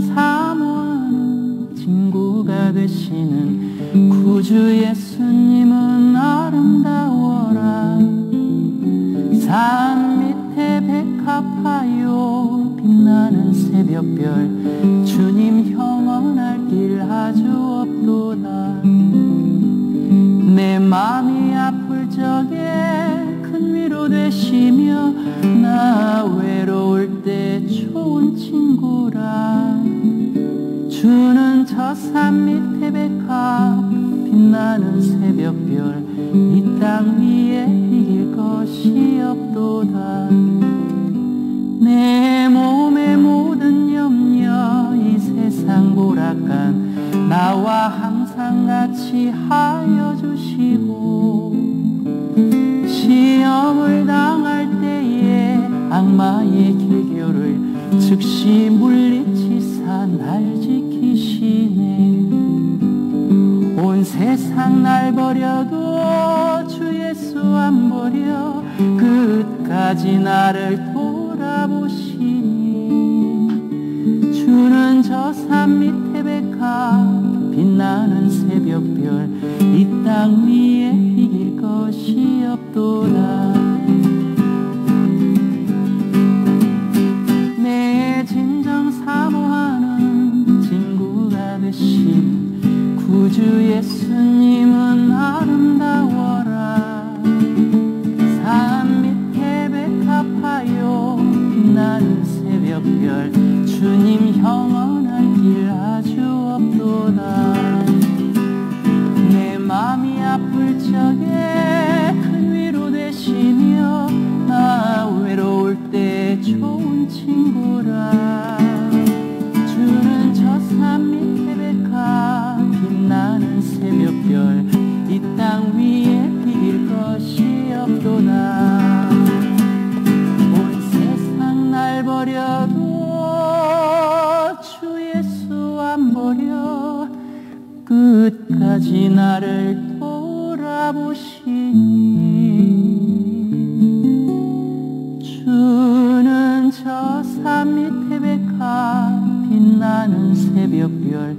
진정 사모하는 친구가 되시는 구주 예수님은 아름다워라. 산 밑에 백합하여 빛나는 새벽별 주님 영원할 길 아주 없도다. 내 맘이 아플 적에 큰 위로 되시며 나 외로울 때 좋은 친구라. 주는 저 산 밑에 백합 빛나는 새벽별 이 땅 위에 이길 것이 없도다. 내 몸의 모든 염려 이 세상 보락간 나와 항상 같이 하여 주시고 시험을 당할 때에 악마의 길교를 즉시 물리치사 날 지키시네. 온 세상 날 버려도 주 예수 안 버려 끝까지 나를 돌아보시니. 주는 저 산 밑에 백합 빛나는 새벽별 이 땅 위에 이길 것이 없도다. 내 진정 사모하는 친구가 되신 구주 예수님은 아름다워라. 산 밑에 백합하여 빛나는 새벽별 주님 영원할 길 아주 없도다. 내 맘이 아플 적에 큰 위로 되시며 나 외로울 때 좋은 친구라. 주는 저 산 밑에 백합 빛나는 새벽별 이 땅 위에 이길 것이 없도다. 온 세상 날 버려도 주 예수 안 버려 끝까지 나를 돌아보시니. 주는 저 산 밑에 백합 빛나는 새벽별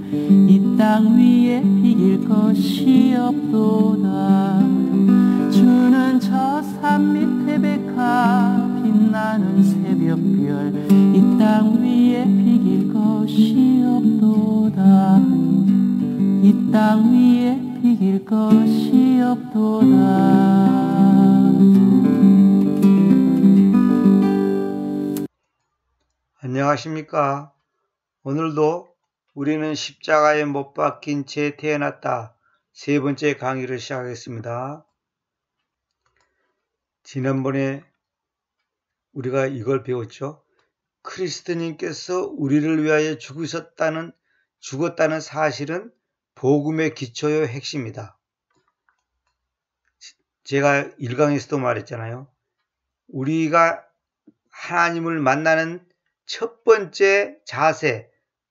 이 땅 위에 이길 것이 없도다. 주는 저 산 밑에 백합 빛나는 새벽별 이 땅 위에 이길 것이 없도다. 이 땅 위에 이길 것이 없도다. 안녕하십니까. 오늘도 우리는 십자가에 못 박힌 채 태어났다 세 번째 강의를 시작하겠습니다. 지난번에 우리가 이걸 배웠죠. 그리스도님께서 우리를 위하여 죽으셨다는 사실은 복음의 기초요 핵심이다. 제가 1강에서도 말했잖아요. 우리가 하나님을 만나는 첫 번째 자세,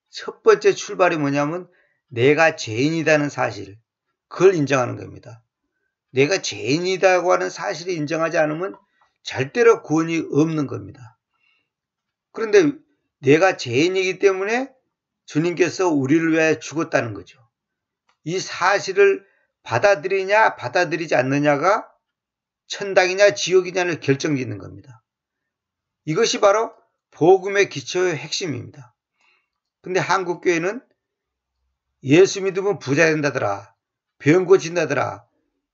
첫 번째 출발이 뭐냐면 내가 죄인이라는 사실, 그걸 인정하는 겁니다. 내가 죄인이라고 하는 사실을 인정하지 않으면 절대로 구원이 없는 겁니다. 그런데 내가 죄인이기 때문에 주님께서 우리를 위해 죽었다는 거죠. 이 사실을 받아들이냐 받아들이지 않느냐가 천당이냐 지옥이냐를 결정짓는 겁니다. 이것이 바로 복음의 기초의 핵심입니다. 근데 한국교회는 예수 믿으면 부자 된다더라, 병 고친다더라,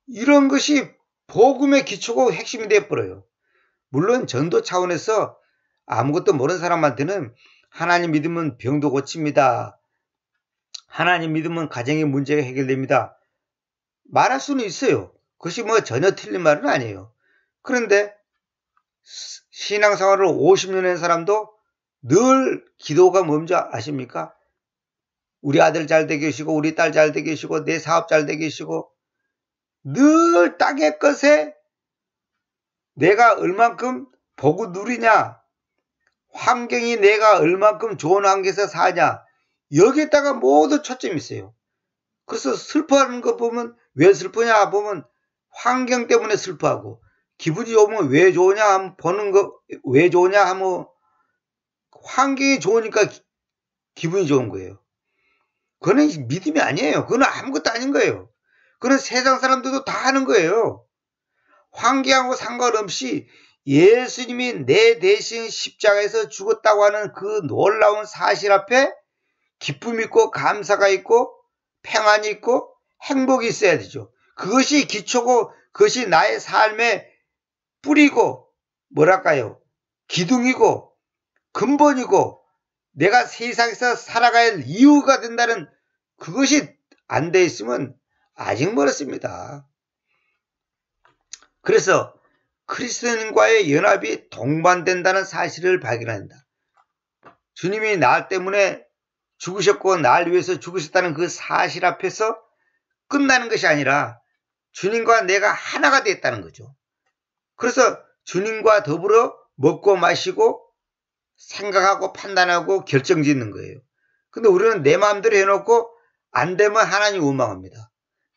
이런 것이 복음의 기초고 핵심이 되어버려요. 물론 전도 차원에서 아무것도 모르는 사람한테는 하나님 믿으면 병도 고칩니다, 하나님 믿으면 가정의 문제가 해결됩니다 말할 수는 있어요. 그것이 뭐 전혀 틀린 말은 아니에요. 그런데 신앙생활을 50년 한 사람도 늘 기도가 뭔지 아십니까? 우리 아들 잘 되게 하시고 우리 딸 잘 되게 하시고 내 사업 잘 되게 하시고, 늘 땅의 것에 내가 얼만큼 복을 누리냐, 환경이 내가 얼만큼 좋은 환경에서 사냐, 여기에다가 모두 초점이 있어요. 그래서 슬퍼하는 거 보면 왜 슬프냐 보면 환경 때문에 슬퍼하고, 기분이 좋으면 왜 좋으냐 하면 보는 거 왜 좋으냐 하면 환경이 좋으니까 기분이 좋은 거예요. 그거는 믿음이 아니에요. 그거는 아무것도 아닌 거예요. 그건 세상 사람들도 다 하는 거예요. 환경하고 상관없이 예수님이 내 대신 십자가에서 죽었다고 하는 그 놀라운 사실 앞에 기쁨이 있고 감사가 있고 평안이 있고 행복이 있어야 되죠. 그것이 기초고 그것이 나의 삶의 뿌리고 뭐랄까요? 기둥이고 근본이고 내가 세상에서 살아갈 이유가 된다는 그것이 안 돼 있으면 아직 멀었습니다. 그래서 그리스도인과의 연합이 동반된다는 사실을 발견한다. 주님이 나 때문에 죽으셨고 날 위해서 죽으셨다는 그 사실 앞에서 끝나는 것이 아니라 주님과 내가 하나가 됐다는 거죠. 그래서 주님과 더불어 먹고 마시고 생각하고 판단하고 결정짓는 거예요. 근데 우리는 내 마음대로 해놓고 안 되면 하나님 원망합니다.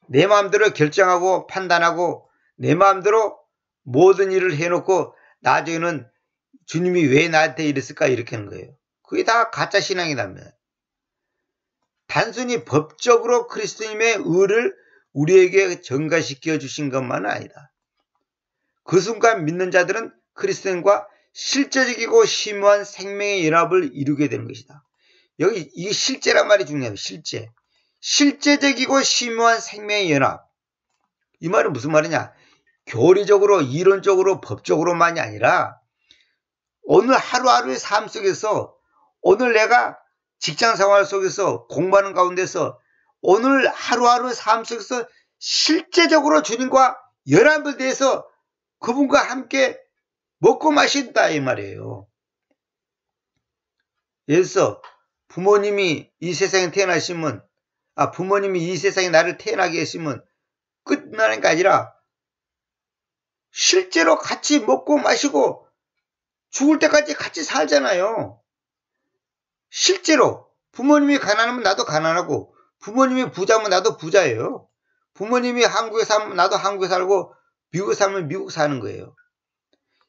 내 마음대로 결정하고 판단하고 내 마음대로 모든 일을 해놓고 나중에는 주님이 왜 나한테 이랬을까 이렇게 하는 거예요. 그게 다 가짜 신앙이라면. 단순히 법적으로 그리스도님의 의를 우리에게 전가시켜 주신 것만은 아니다. 그 순간 믿는 자들은 그리스도인과 실제적이고 심오한 생명의 연합을 이루게 되는 것이다. 여기 이 실제란 말이 중요해요. 실제. 실제적이고 심오한 생명의 연합. 이 말은 무슨 말이냐? 교리적으로 이론적으로 법적으로만이 아니라 오늘 하루하루의 삶 속에서 오늘 내가 직장 생활 속에서 공부하는 가운데서 오늘 하루하루의 삶 속에서 실제적으로 주님과 연합을 대해서 그분과 함께 먹고 마신다 이 말이에요. 예를 들어서 부모님이 이 세상에 태어나시면 부모님이 이 세상에 나를 태어나게 했으면 끝나는 게 아니라 실제로 같이 먹고 마시고 죽을 때까지 같이 살잖아요. 실제로 부모님이 가난하면 나도 가난하고 부모님이 부자면 나도 부자예요. 부모님이 한국에 살면 나도 한국에 살고 미국에 살면 미국 사는 거예요.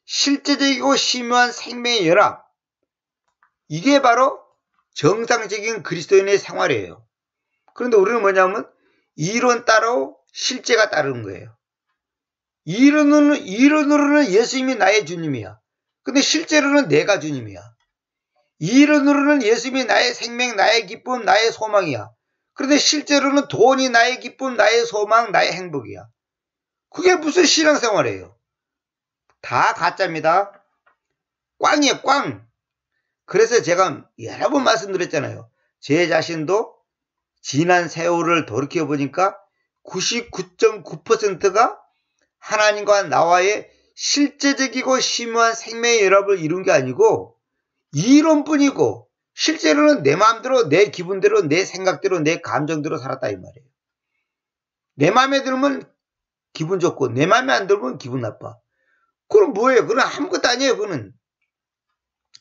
실제적이고 심오한 생명의 연합. 이게 바로 정상적인 그리스도인의 생활이에요. 그런데 우리는 뭐냐면 이론 따로 실제가 따르는 거예요. 이론으로는 예수님이 나의 주님이야. 근데 실제로는 내가 주님이야. 이론으로는 예수님이 나의 생명, 나의 기쁨, 나의 소망이야. 그런데 실제로는 돈이 나의 기쁨, 나의 소망, 나의 행복이야. 그게 무슨 신앙생활이에요? 다 가짜입니다. 꽝이에요, 꽝. 그래서 제가 여러 번 말씀드렸잖아요. 제 자신도 지난 세월을 돌이켜보니까 99.9%가 하나님과 나와의 실제적이고 심오한 생명의 연합을 이룬 게 아니고 이론뿐이고 실제로는 내 마음대로 내 기분대로 내 생각대로 내 감정대로 살았다 이 말이에요. 내 마음에 들면 기분 좋고 내 마음에 안 들면 기분 나빠. 그럼 뭐예요? 그건 아무것도 아니에요. 그거는.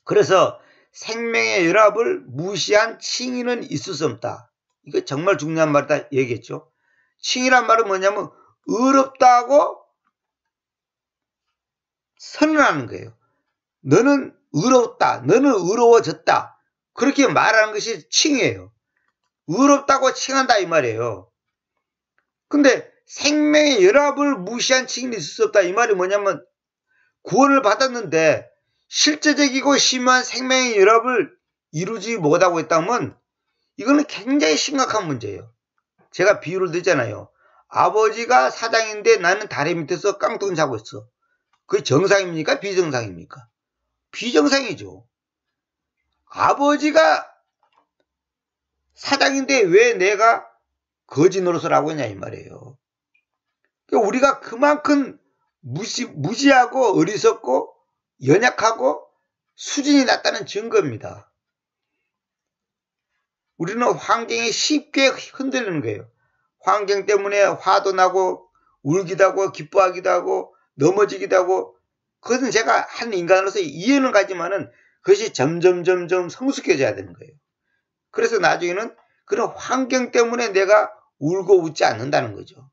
그래서 생명의 연합을 무시한 칭의는 있을 수 없다. 이거 정말 중요한 말이다 얘기했죠. 칭의란 말은 뭐냐면 의롭다고 선언하는 거예요. 너는 의롭다. 너는 의로워졌다. 그렇게 말하는 것이 칭이에요. 의롭다고 칭한다 이 말이에요. 근데 생명의 연합을 무시한 칭이 있을 수 없다. 이 말이 뭐냐면 구원을 받았는데 실제적이고 심한 생명의 연합을 이루지 못하고 있다면 이거는 굉장히 심각한 문제예요. 제가 비유를 드잖아요. 아버지가 사장인데 나는 다리 밑에서 깡통 자고 있어. 그게 정상입니까? 비정상입니까? 비정상이죠. 아버지가 사장인데 왜 내가 거지 노릇을 하고 있냐 이 말이에요. 그러니까 우리가 그만큼 무지하고 어리석고 연약하고 수준이 낮다는 증거입니다. 우리는 환경에 쉽게 흔들리는 거예요. 환경 때문에 화도 나고 울기도 하고 기뻐하기도 하고 넘어지기도 하고 그것은 제가 한 인간으로서 이해는 가지만은 그것이 점점 성숙해져야 되는 거예요. 그래서 나중에는 그런 환경 때문에 내가 울고 웃지 않는다는 거죠.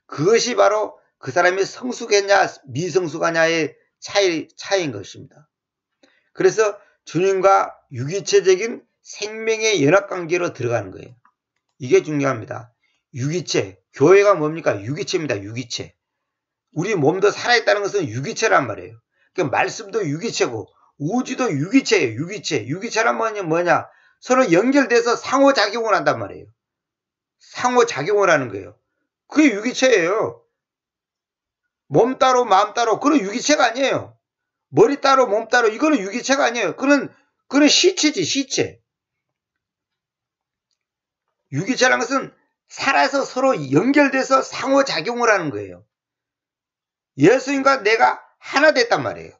그것이 바로 그 사람이 성숙했냐 미성숙하냐의 차이인 것입니다. 그래서 주님과 유기체적인 생명의 연합관계로 들어가는 거예요. 이게 중요합니다. 유기체, 교회가 뭡니까? 유기체입니다. 유기체. 우리 몸도 살아있다는 것은 유기체란 말이에요. 그러니까 말씀도 유기체고 우주도 유기체예요. 유기체. 유기체란 뭐냐? 서로 연결돼서 상호작용을 한단 말이에요. 상호작용을 하는 거예요. 그게 유기체예요. 몸 따로 마음 따로 그건 유기체가 아니에요. 머리 따로 몸 따로 이거는 유기체가 아니에요. 그건 시체지, 시체. 유기체라는 것은 살아서 서로 연결돼서 상호작용을 하는 거예요. 예수님과 내가 하나 됐단 말이에요.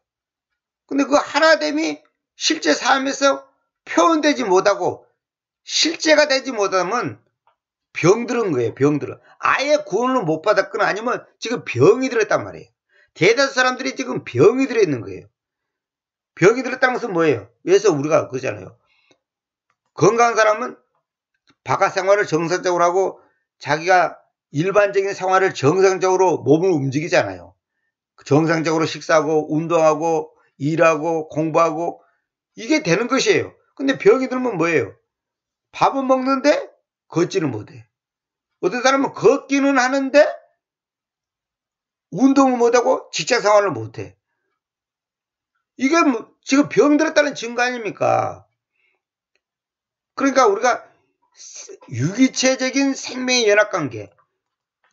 근데 그 하나됨이 실제 삶에서 표현되지 못하고 실제가 되지 못하면 병들은 거예요. 병들어. 아예 구원을 못 받았거나 아니면 지금 병이 들었단 말이에요. 대다수 사람들이 지금 병이 들어있는 거예요. 병이 들었다는 것은 뭐예요? 그래서 우리가 그러잖아요. 건강한 사람은 바깥 생활을 정상적으로 하고 자기가 일반적인 생활을 정상적으로 몸을 움직이잖아요. 정상적으로 식사하고 운동하고 일하고 공부하고 이게 되는 것이에요. 근데 병이 들면 뭐예요? 밥은 먹는데 걷지를 못해. 어떤 사람은 걷기는 하는데 운동을 못하고 직장생활을 못해. 이게 지금 병들었다는 증거 아닙니까? 그러니까 우리가 유기체적인 생명의 연합관계,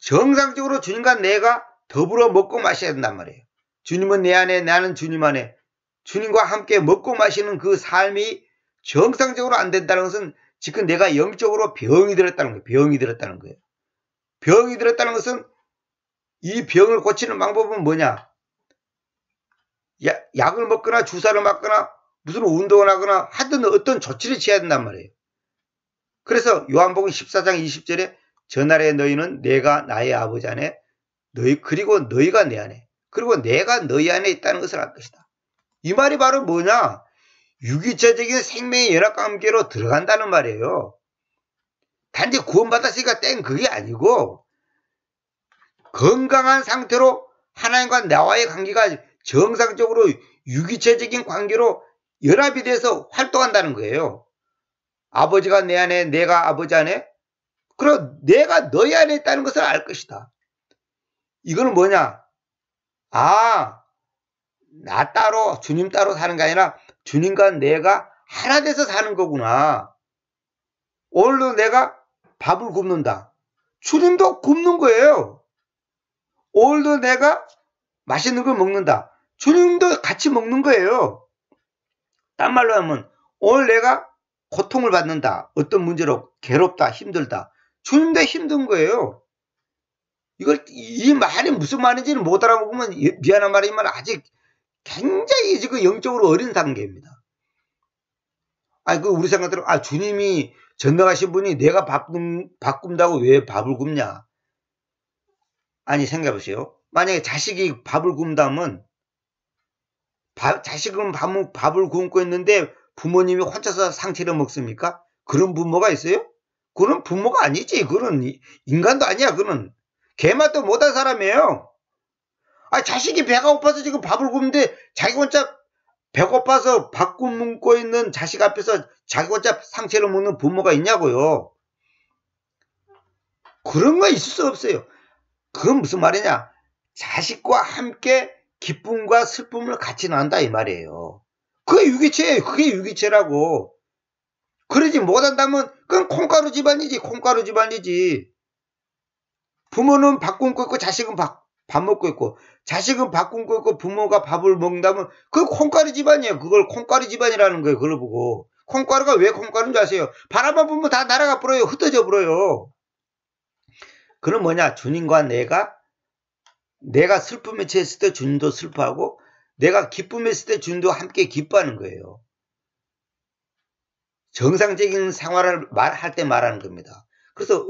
정상적으로 주님과 내가 더불어 먹고 마셔야 된단 말이에요. 주님은 내 안에, 나는 주님 안에, 주님과 함께 먹고 마시는 그 삶이 정상적으로 안 된다는 것은 지금 내가 영적으로 병이 들었다는 거예요. 병이 들었다는 거예요. 병이 들었다는 것은 이 병을 고치는 방법은 뭐냐? 약을 먹거나 주사를 맞거나 무슨 운동을 하거나 하든 어떤 조치를 취해야 된단 말이에요. 그래서 요한복음 14장 20절에 저날에 너희는 내가 나의 아버지 안에 그리고 너희가 내 안에 그리고 내가 너희 안에 있다는 것을 알 것이다. 이 말이 바로 뭐냐? 유기체적인 생명의 연합관계로 들어간다는 말이에요. 단지 구원받았으니까 땡 그게 아니고 건강한 상태로 하나님과 나와의 관계가 정상적으로 유기체적인 관계로 연합이 돼서 활동한다는 거예요. 아버지가 내 안에 내가 아버지 안에 그럼 내가 너희 안에 있다는 것을 알 것이다. 이거는 뭐냐? 나 따로 주님 따로 사는 게 아니라 주님과 내가 하나 돼서 사는 거구나. 오늘도 내가 밥을 굽는다. 주님도 굽는 거예요. 오늘도 내가 맛있는 걸 먹는다. 주님도 같이 먹는 거예요. 딴 말로 하면 오늘 내가 고통을 받는다. 어떤 문제로 괴롭다, 힘들다. 주님도 힘든 거예요. 이 말이 무슨 말인지는 못 알아보면 미안한 말이지만 아직 굉장히 지금 영적으로 어린 단계입니다. 우리 생각대로 주님이 전능하신 분이 내가 밥 굽는다고 왜 밥을 굽냐? 아니 생각해 보세요. 만약에 자식이 밥을 굽는다면 자식은 밥을 굶고 있는데 부모님이 혼자서 상체를 먹습니까? 그런 부모가 있어요? 그런 부모가 아니지. 그런 인간도 아니야. 그는 개맛도 못한 사람이에요. 자식이 배가 고파서 지금 밥을 굽는데 자기 혼자 배고파서 밥 굶고 있는 자식 앞에서 자기 혼자 상체를 먹는 부모가 있냐고요. 그런 거 있을 수 없어요. 그건 무슨 말이냐? 자식과 함께 기쁨과 슬픔을 같이 나눈다 이 말이에요. 그게 유기체예요. 그게 유기체라고. 그러지 못한다면 그건 콩가루 집안이지. 콩가루 집안이지. 부모는 밥 굶고 있고 자식은 밥 먹고 있고 자식은 밥 굶고 있고 부모가 밥을 먹는다면 그건 콩가루 집안이에요. 그걸 콩가루 집안이라는 거예요. 그걸 보고. 콩가루가 왜 콩가루인 줄 아세요? 바람만 불면 다 날아가 버려요. 흩어져 버려요. 그건 뭐냐? 주님과 내가 슬픔에 처했을 때 주님도 슬퍼하고 내가 기쁨에 있을 때 주님도 함께 기뻐하는 거예요. 정상적인 생활을 할 때 말하는 겁니다. 그래서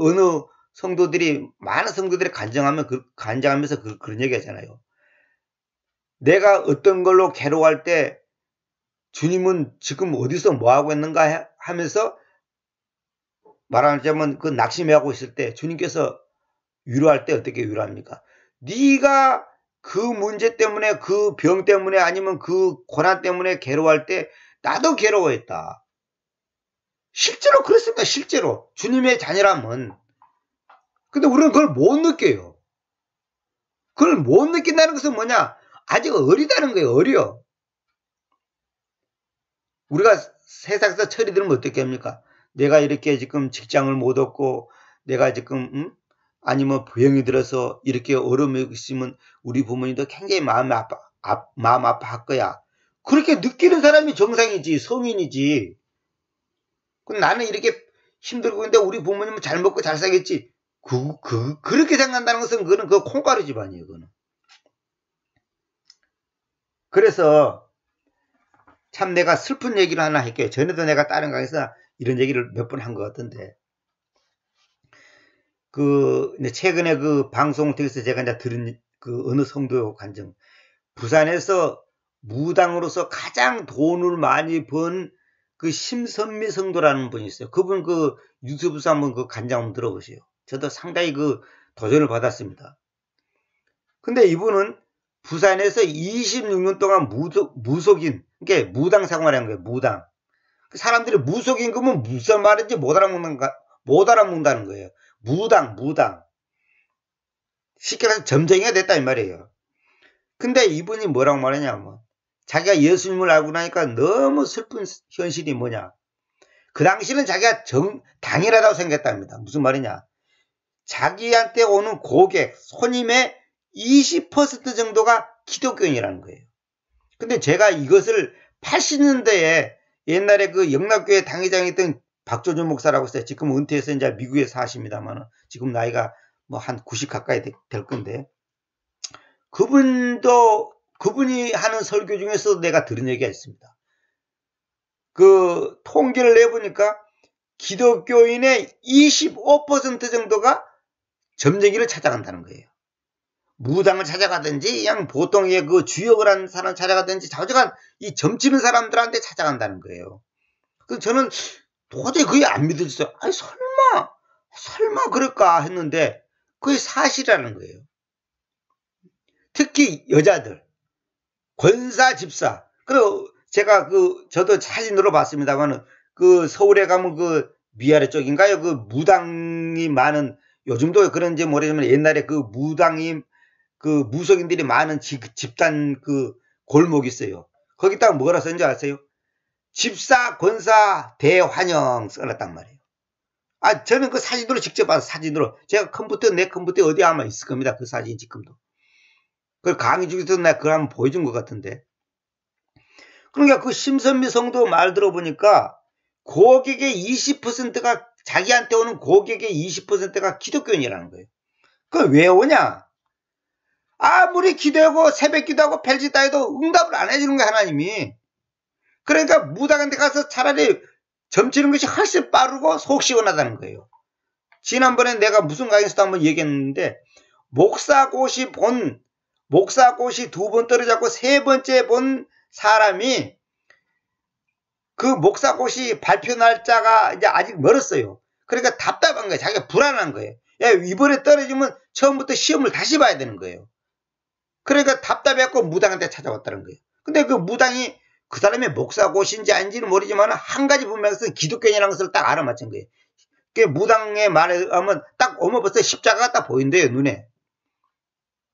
많은 성도들이 간증하면서 그런 얘기 하잖아요. 내가 어떤 걸로 괴로워할 때 주님은 지금 어디서 뭐 하고 있는가 하면서 말하자면 그 낙심해하고 있을 때 주님께서 위로할 때 어떻게 위로합니까? 네가 그 문제 때문에 그 병 때문에 아니면 그 고난 때문에 괴로워할 때 나도 괴로워했다. 실제로 그렇습니다. 실제로. 주님의 자녀라면. 근데 우리는 그걸 못 느껴요. 그걸 못 느낀다는 것은 뭐냐? 아직 어리다는 거예요. 어려. 우리가 세상에서 처리들면 어떻게 합니까? 내가 이렇게 지금 직장을 못 얻고 내가 지금 아니면 병이 들어서 이렇게 어려움이 있으면 우리 부모님도 굉장히 마음 아파할 거야. 그렇게 느끼는 사람이 정상이지, 성인이지. 나는 이렇게 힘들고 있는데 우리 부모님은 잘 먹고 잘 살겠지. 그렇게 생각한다는 것은 그거는 그 콩가루 집안이에요. 그거는. 그래서 참 내가 슬픈 얘기를 하나 할게요. 전에도 내가 다른 강에서 이런 얘기를 몇 번 한 것 같은데, 최근에 그 방송을 통해서 제가 이제 들은 그 어느 성도 간증, 부산에서 무당으로서 가장 돈을 많이 번 그 심선미 성도라는 분이 있어요. 그분 그 유튜브에서 한번 그 간증 한번 들어보세요. 저도 상당히 그 도전을 받았습니다. 근데 이분은 부산에서 26년 동안 무속인, 그러니까 무당 생활한 거예요. 무당. 사람들이 무속인 그러면 무슨 말인지 못 알아먹는다는 거예요. 무당. 쉽게 말해서 점쟁이가 됐다 이 말이에요. 근데 이분이 뭐라고 말하냐면, 자기가 예수님을 알고 나니까 너무 슬픈 현실이 뭐냐. 그 당시는 자기가 당연하다고 생각했답니다. 무슨 말이냐. 자기한테 오는 고객, 손님의 20% 정도가 기독교인이라는 거예요. 근데 제가 이것을 80년대에 옛날에 그 영락교회 당회장이었던 박조준 목사라고 했어요. 지금 은퇴해서 이제 미국에 사십니다만 지금 나이가 뭐 한 90 가까이 될 건데, 그분이 하는 설교 중에서 내가 들은 얘기가 있습니다. 그 통계를 내보니까 기독교인의 25% 정도가 점쟁이를 찾아간다는 거예요. 무당을 찾아가든지 그냥 보통의 그 주역을 하는 사람 찾아가든지 자주간 이 점치는 사람들한테 찾아간다는 거예요. 그래서 저는 도저히 그게 안 믿어졌어요. 아니 설마 그럴까 했는데 그게 사실이라는 거예요. 특히 여자들, 권사, 집사. 그리고 제가 저도 사진으로 봤습니다만은 그 서울에 가면 그 미아래 쪽인가요? 그 무당이 많은, 요즘도 그런지 모르지만 옛날에 그 무당이 그 무속인들이 많은 집단 그 골목이 있어요. 거기다가 뭐라 썼는지 아세요? 집사, 권사, 대환영 써놨단 말이에요. 저는 그 사진으로 직접 봐서 사진으로. 제가 내 컴퓨터에 어디 아마 있을 겁니다. 그 사진이 지금도. 그 강의 중에서 내가 그걸 한번 보여준 것 같은데. 그러니까 그 심선미 성도 말 들어보니까 고객의 20%가, 자기한테 오는 고객의 20%가 기독교인이라는 거예요. 그걸 왜 오냐? 아무리 기도하고 새벽 기도하고 별짓 다 해도 응답을 안 해주는 거야, 하나님이. 그러니까 무당한테 가서 차라리 점치는 것이 훨씬 빠르고 속 시원하다는 거예요. 지난번에 내가 무슨 강의에서도 한번 얘기했는데, 목사고시 2번 떨어졌고 3번째 본 사람이 그 목사고시 발표 날짜가 이제 아직 멀었어요. 그러니까 답답한 거예요. 자기가 불안한 거예요. 야, 이번에 떨어지면 처음부터 시험을 다시 봐야 되는 거예요. 그러니까 답답해갖고 무당한테 찾아왔다는 거예요. 근데 그 무당이 그 사람의 목사고시인지 아닌지는 모르지만 한 가지 분명해서 기독교인이라는 것을 딱 알아맞힌 거예요. 그 무당의 말에 하면 딱 오면 벌써 십자가가 딱 보인대요, 눈에.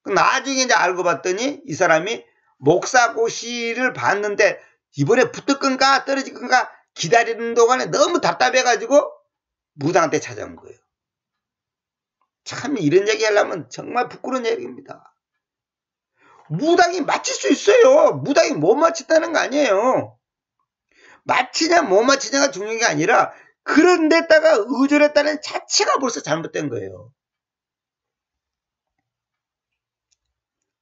나중에 이제 알고 봤더니 이 사람이 목사고시를 봤는데 이번에 붙을 건가 떨어질 건가 기다리는 동안에 너무 답답해가지고 무당한테 찾아온 거예요. 참 이런 얘기 하려면 정말 부끄러운 얘기입니다. 무당이 맞힐 수 있어요. 무당이 못 맞힌다는 거 아니에요. 맞히냐 못 맞히냐가 중요한 게 아니라 그런 데다가 의존했다는 자체가 벌써 잘못된 거예요.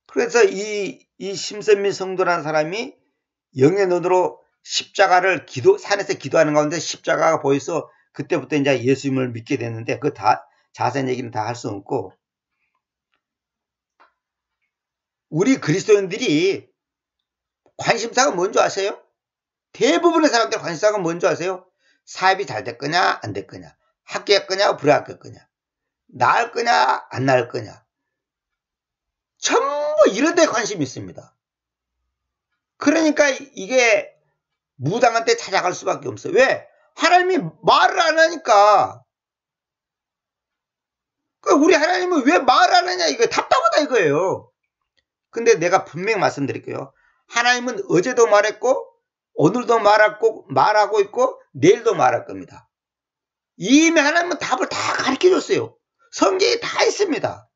그래서 이 심선미 성도라는 사람이 영의 눈으로 십자가를 산에서 기도하는 가운데 십자가가 보여서 그때부터 이제 예수님을 믿게 됐는데 그 다 자세한 얘기는 다 할 수 없고, 우리 그리스도인들이 관심사가 뭔지 아세요? 대부분의 사람들 관심사가 뭔지 아세요? 사업이 잘 될 거냐 안 될 거냐, 합격할 거냐 불합격할 거냐, 나을 거냐 안 나을 거냐, 전부 이런 데 관심이 있습니다. 그러니까 이게 무당한테 찾아갈 수밖에 없어요. 왜? 하나님이 말을 안 하니까. 우리 하나님은 왜 말을 안 하냐, 이거 답답하다 이거예요. 근데 내가 분명히 말씀드릴게요. 하나님은 어제도 말했고 오늘도 말하고 있고 내일도 말할 겁니다. 이미 하나님은 답을 다 가르쳐줬어요. 성경에 다 있습니다.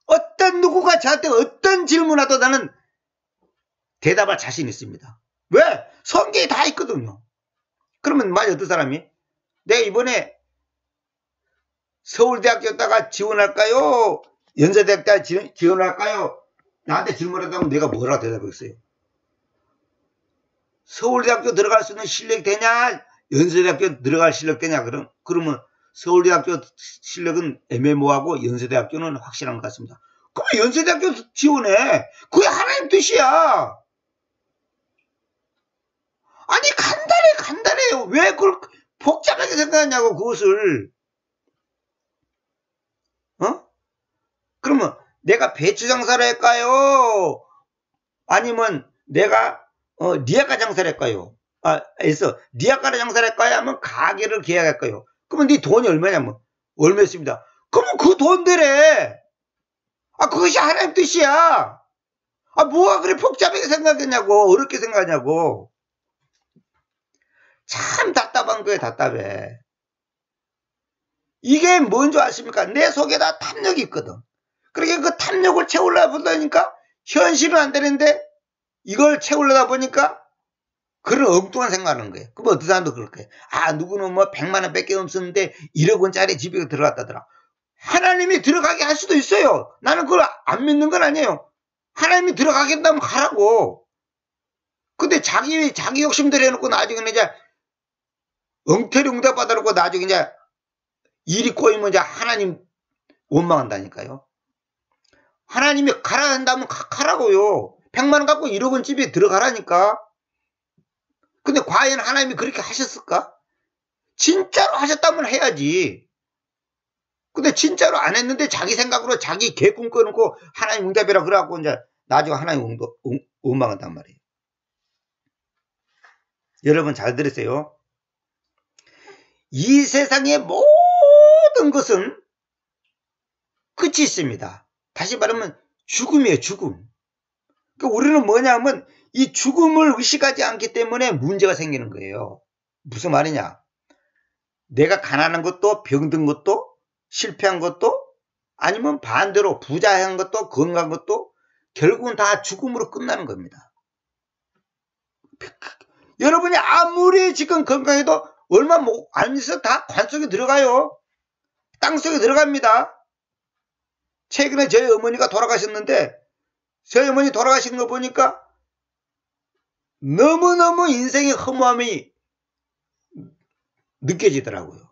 어떤 누구가 저한테 어떤 질문하도 나는 대답할 자신 있습니다. 왜? 성경에 다 있거든요. 그러면 만약 어떤 사람이 내가 이번에 서울대학교에다가 지원할까요? 연세대학교에 지원할까요? 나한테 질문한다면 내가 뭐라 대답하겠어요? 서울대학교 들어갈 수 있는 실력이 되냐? 연세대학교 들어갈 실력 되냐? 그러면 서울대학교 실력은 애매모호하고 연세대학교는 확실한 것 같습니다. 그럼 연세대학교 지원해. 그게 하나님 뜻이야. 아니 간단해요. 왜 그걸 복잡하게 생각하냐고 그것을. 그러면 내가 배추 장사를 할까요? 아니면 내가 리아카 장사를 할까요? 리아카 장사를 할까요? 하면 가게를 계약할까요? 그러면 네 돈이 얼마냐면 얼마였습니다. 그러면 그 돈 되래. 그것이 하나님 뜻이야. 뭐가 그래 복잡하게 생각했냐고, 어렵게 생각하냐고. 참 답답한 거예요, 답답해. 이게 뭔지 아십니까? 내 속에다 탐욕이 있거든. 그러니까 그 탐욕을 채우려다 보니까 현실은 안 되는데 이걸 채우려다 보니까 그런 엉뚱한 생각하는 거예요. 그럼 어떤 사람도 그럴 거예요. 누구는 뭐 100만 원 밖에 없었는데 1억 원짜리 집에 들어갔다더라. 하나님이 들어가게 할 수도 있어요. 나는 그걸 안 믿는 건 아니에요. 하나님이 들어가게 한다면 가라고. 근데 자기 욕심대로 해놓고 나중에 이제 엉터리 응답 받아놓고 나중에 이제 일이 꼬이면 이제 하나님 원망한다니까요. 하나님이 가라 한다면 가라고요. 100만 원 갖고 1억 원 집에 들어가라니까. 근데 과연 하나님이 그렇게 하셨을까? 진짜로 하셨다면 해야지. 근데 진짜로 안 했는데 자기 생각으로 자기 개꿈 꿔놓고 하나님 응답이라 그래갖고 이제 나중에 하나님 원망한단 말이에요. 여러분 잘 들으세요. 이 세상의 모든 것은 끝이 있습니다. 다시 말하면 죽음이에요, 죽음. 그러니까 우리는 뭐냐면 이 죽음을 의식하지 않기 때문에 문제가 생기는 거예요. 무슨 말이냐? 내가 가난한 것도 병든 것도 실패한 것도 아니면 반대로 부자한 것도 건강한 것도 결국은 다 죽음으로 끝나는 겁니다. 여러분이 아무리 지금 건강해도 얼마 안 있어 다 관 속에 들어가요. 땅 속에 들어갑니다. 최근에 저희 어머니가 돌아가셨는데 저희 어머니 돌아가신 거 보니까 너무너무 인생의 허무함이 느껴지더라고요.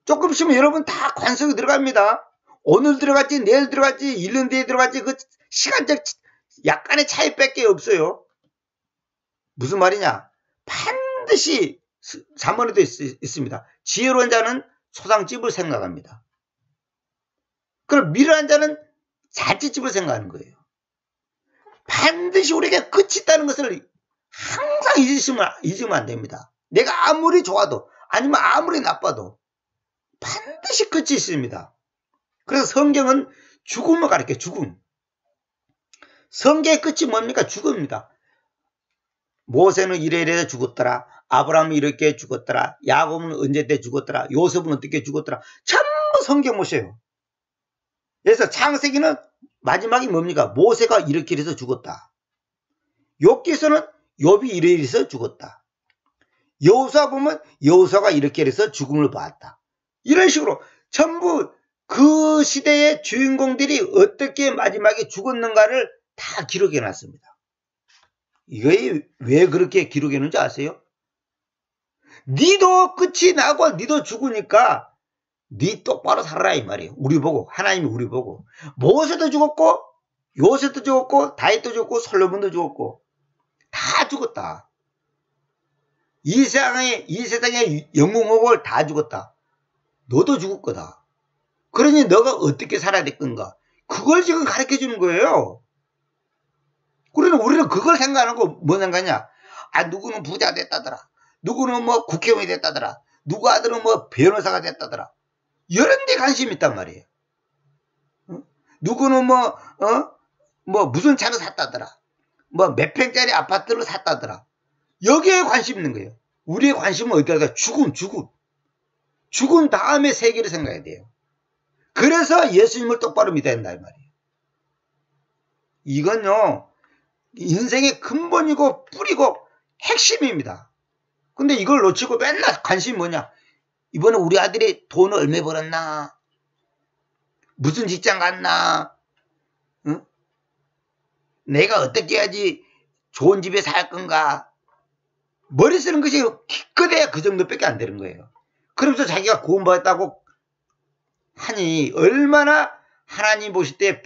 조금 있으면 여러분 다 관 속에 들어갑니다. 오늘 들어갔지 내일 들어갔지 1년 뒤에 들어갔지 그 시간적 약간의 차이밖에 없어요. 무슨 말이냐? 반드시 잠언에도 있습니다. 지혜로운 자는 소상집을 생각합니다. 그럼 미련한 자는 자취집을 생각하는 거예요. 반드시 우리에게 끝이 있다는 것을 항상 잊으면 안 됩니다. 내가 아무리 좋아도 아니면 아무리 나빠도 반드시 끝이 있습니다. 그래서 성경은 죽음을 가르쳐요. 죽음. 성경의 끝이 뭡니까? 죽음입니다. 모세는 이래 죽었더라. 아브라함은 이렇게 죽었더라. 야곱은 언제 때 죽었더라. 요셉은 어떻게 죽었더라. 전부 성경 보세요. 그래서 창세기는 마지막이 뭡니까? 모세가 이렇게 해서 죽었다. 욥기서는 욥이 이래 해서 죽었다. 여호수아 보면 여호수아가 이렇게 해서 죽음을 봤다. 이런 식으로 전부 그 시대의 주인공들이 어떻게 마지막에 죽었는가를 다 기록해 놨습니다. 이게 왜 그렇게 기록해 놓은지 아세요? 니도 끝이 나고 니도 죽으니까 니 똑바로 살아라 이 말이에요. 우리 보고, 하나님이 우리 보고. 모세도 죽었고 요셉도 죽었고 다윗도 죽었고 솔로몬도 죽었고 다 죽었다. 이 세상에 영웅을 다 죽었다. 너도 죽을 거다. 그러니 너가 어떻게 살아야 될 건가? 그걸 지금 가르쳐 주는 거예요. 우리는 그걸 생각하는 거 뭐 생각하냐? 아, 누구는 부자 됐다더라. 누구는 뭐 국회의원이 됐다더라. 누구 아들은 뭐 변호사가 됐다더라. 이런 데 관심이 있단 말이에요. 누구는 뭐 무슨 차를 샀다더라. 뭐 몇 평짜리 아파트를 샀다더라. 여기에 관심 있는 거예요. 우리의 관심은 어디다? 죽음. 죽은 다음에 세계를 생각해야 돼요. 그래서 예수님을 똑바로 믿어야 된다 이 말이에요. 이건요, 인생의 근본이고 뿌리고 핵심입니다. 근데 이걸 놓치고 맨날 관심이 뭐냐? 이번에 우리 아들이 돈을 얼마 벌었나? 무슨 직장 갔나? 응? 내가 어떻게 해야지 좋은 집에 살 건가? 머리 쓰는 것이 기껏해야 그 정도밖에 안 되는 거예요. 그러면서 자기가 구원받았다고 하니 얼마나 하나님 보실 때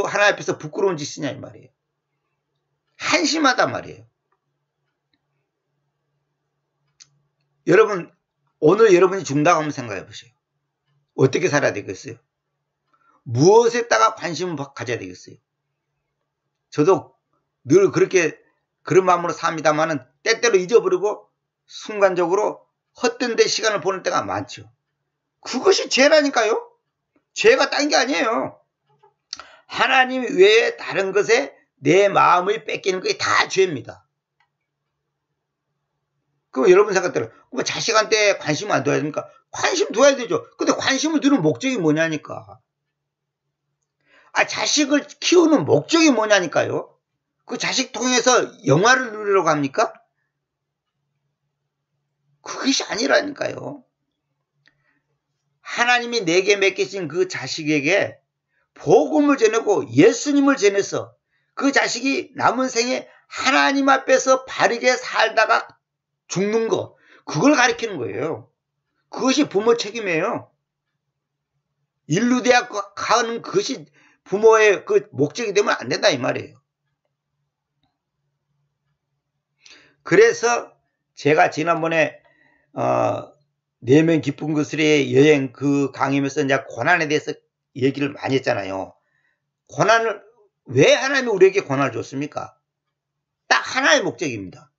하나님 앞에서 부끄러운 짓이냐 이 말이에요. 한심하단 말이에요. 여러분, 오늘 여러분이 죽는다고 한번 생각해 보세요. 어떻게 살아야 되겠어요? 무엇에다가 관심을 가져야 되겠어요? 저도 늘 그런 마음으로 삽니다만은 때때로 잊어버리고 순간적으로 헛된 데 시간을 보낼 때가 많죠. 그것이 죄라니까요. 죄가 딴 게 아니에요. 하나님 외에 다른 것에 내 마음을 뺏기는 것이 다 죄입니다. 그럼 여러분 생각대로 그럼 자식한테 관심을 안 둬야 됩니까? 관심 둬야 되죠. 근데 관심을 두는 목적이 뭐냐니까. 아, 자식을 키우는 목적이 뭐냐니까요. 그 자식 통해서 영화를 누리려고 합니까? 그것이 아니라니까요. 하나님이 내게 맡기신 그 자식에게 복음을 전하고 예수님을 전해서 그 자식이 남은 생에 하나님 앞에서 바르게 살다가 죽는 거, 그걸 가리키는 거예요. 그것이 부모 책임이에요. 인류대학 가는 그것이 부모의 그 목적이 되면 안 된다 이 말이에요. 그래서 제가 지난번에 내면 깊은 것의 여행 그 강의면서 이제 고난에 대해서 얘기를 많이 했잖아요. 고난을 왜 하나님이 우리에게 고난을 줬습니까? 딱 하나의 목적입니다.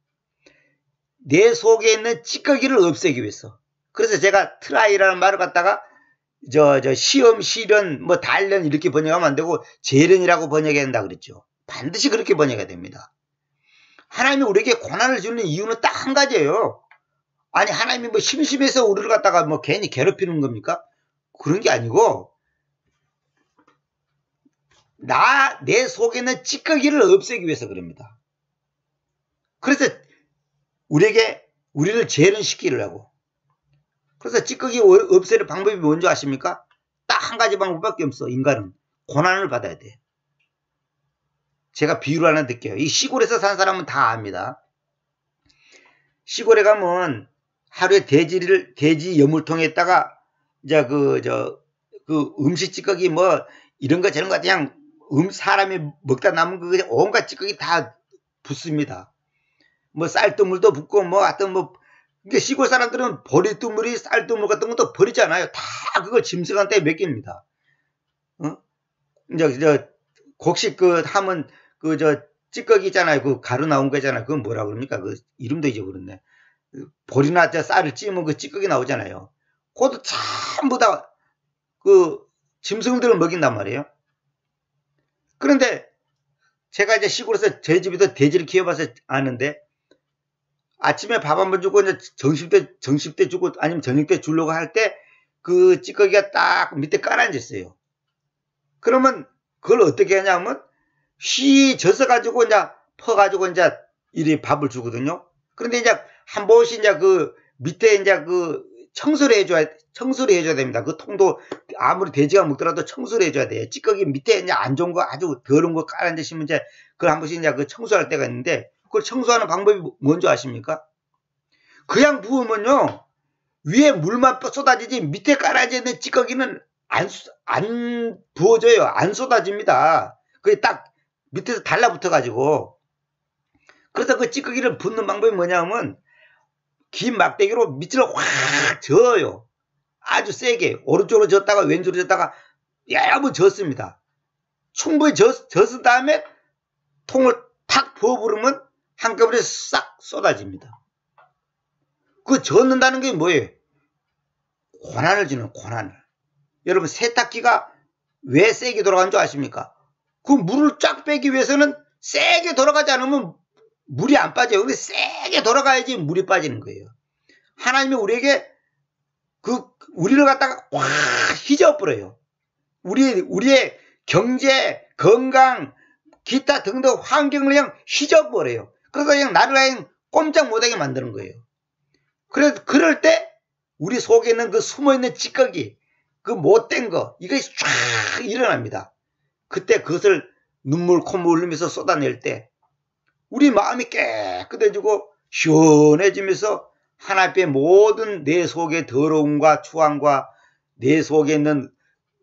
내 속에 있는 찌꺼기를 없애기 위해서. 그래서 제가 트라이라는 말을 갖다가 시험, 시련, 뭐 단련 이렇게 번역하면 안 되고 재련이라고 번역해야 된다 그랬죠. 반드시 그렇게 번역해야 됩니다. 하나님이 우리에게 고난을 주는 이유는 딱 한 가지예요. 아니 하나님이 뭐 심심해서 우리를 갖다가 뭐 괜히 괴롭히는 겁니까? 그런 게 아니고 내 속에 있는 찌꺼기를 없애기 위해서 그럽니다. 그래서 우리를 재련시키려고. 그래서 찌꺼기 없애는 방법이 뭔지 아십니까? 딱 한 가지 방법밖에 없어. 인간은 고난을 받아야 돼. 제가 비유를 하나 드릴게요. 이 시골에서 산 사람은 다 압니다. 시골에 가면 하루에 돼지 여물통에다가 이제 그 음식 찌꺼기 뭐 이런 거 저런 거 그냥 사람이 먹다 남은 거 온갖 찌꺼기 다 붓습니다. 뭐 쌀뜨물도 붓고 뭐 하여튼 뭐 그러니까 시골 사람들은 버리뜨물이 쌀뜨물 같은 것도 버리잖아요. 다 그걸 짐승한테 맡깁니다. 이제 곡식 하면 찌꺼기 있잖아요. 그 가루 나온 거잖아요. 그건 뭐라 그럽니까? 그 이름도 잊어버렸네. 보리나 쌀을 찌면 그 찌꺼기 나오잖아요. 그것도 전부 다 그 짐승들을 먹인단 말이에요. 그런데 제가 이제 시골에서 저희 집에도 돼지를 키워봐서 아는데 아침에 밥 한 번 주고 이제 점심 때 주고 아니면 저녁 때 주려고 할 때 그 찌꺼기가 딱 밑에 깔아앉아 있어요. 그러면 그걸 어떻게 하냐면 휘 젖어가지고 이제 퍼가지고 이제 이리 밥을 주거든요. 그런데 이제 한 번씩 이제 그 밑에 이제 그 청소를 해줘야 됩니다. 그 통도 아무리 돼지가 먹더라도 청소를 해줘야 돼요. 찌꺼기 밑에 이제 안 좋은 거 아주 더러운 거 깔아앉으시면 이제 그걸 한 번씩 이제 그 청소할 때가 있는데 그걸 청소하는 방법이 뭔지 아십니까? 그냥 부으면요 위에 물만 쏟아지지 밑에 깔아져 있는 찌꺼기는 안 부어져요. 안 쏟아집니다. 그게 딱 밑에서 달라붙어 가지고. 그래서 그 찌꺼기를 붓는 방법이 뭐냐면 긴 막대기로 밑을 확 저어요. 아주 세게 오른쪽으로 졌다가 왼쪽으로 졌다가 여러 번 졌습니다. 충분히 졌은 다음에 통을 탁 부어부르면 한꺼번에 싹 쏟아집니다. 그 젓는다는 게 뭐예요? 고난을 주는 고난을. 여러분 세탁기가 왜 세게 돌아가는 줄 아십니까? 그 물을 쫙 빼기 위해서는 세게 돌아가지 않으면 물이 안 빠져요. 근데 세게 돌아가야지 물이 빠지는 거예요. 하나님이 우리에게 우리를 갖다가 확 휘저어버려요. 우리의 경제, 건강, 기타 등등 환경을 그냥 휘저어버려요. 그래서 그냥 나를 그냥 꼼짝 못하게 만드는 거예요. 그럴 때 우리 속에 있는 그 숨어있는 찌꺼기, 그 못된 거, 이것이 쫙 일어납니다. 그때 그것을 눈물, 콧물 흘리면서 쏟아낼 때 우리 마음이 깨끗해지고 시원해지면서 하나님의 모든 내 속의 더러움과 추함과 내 속에 있는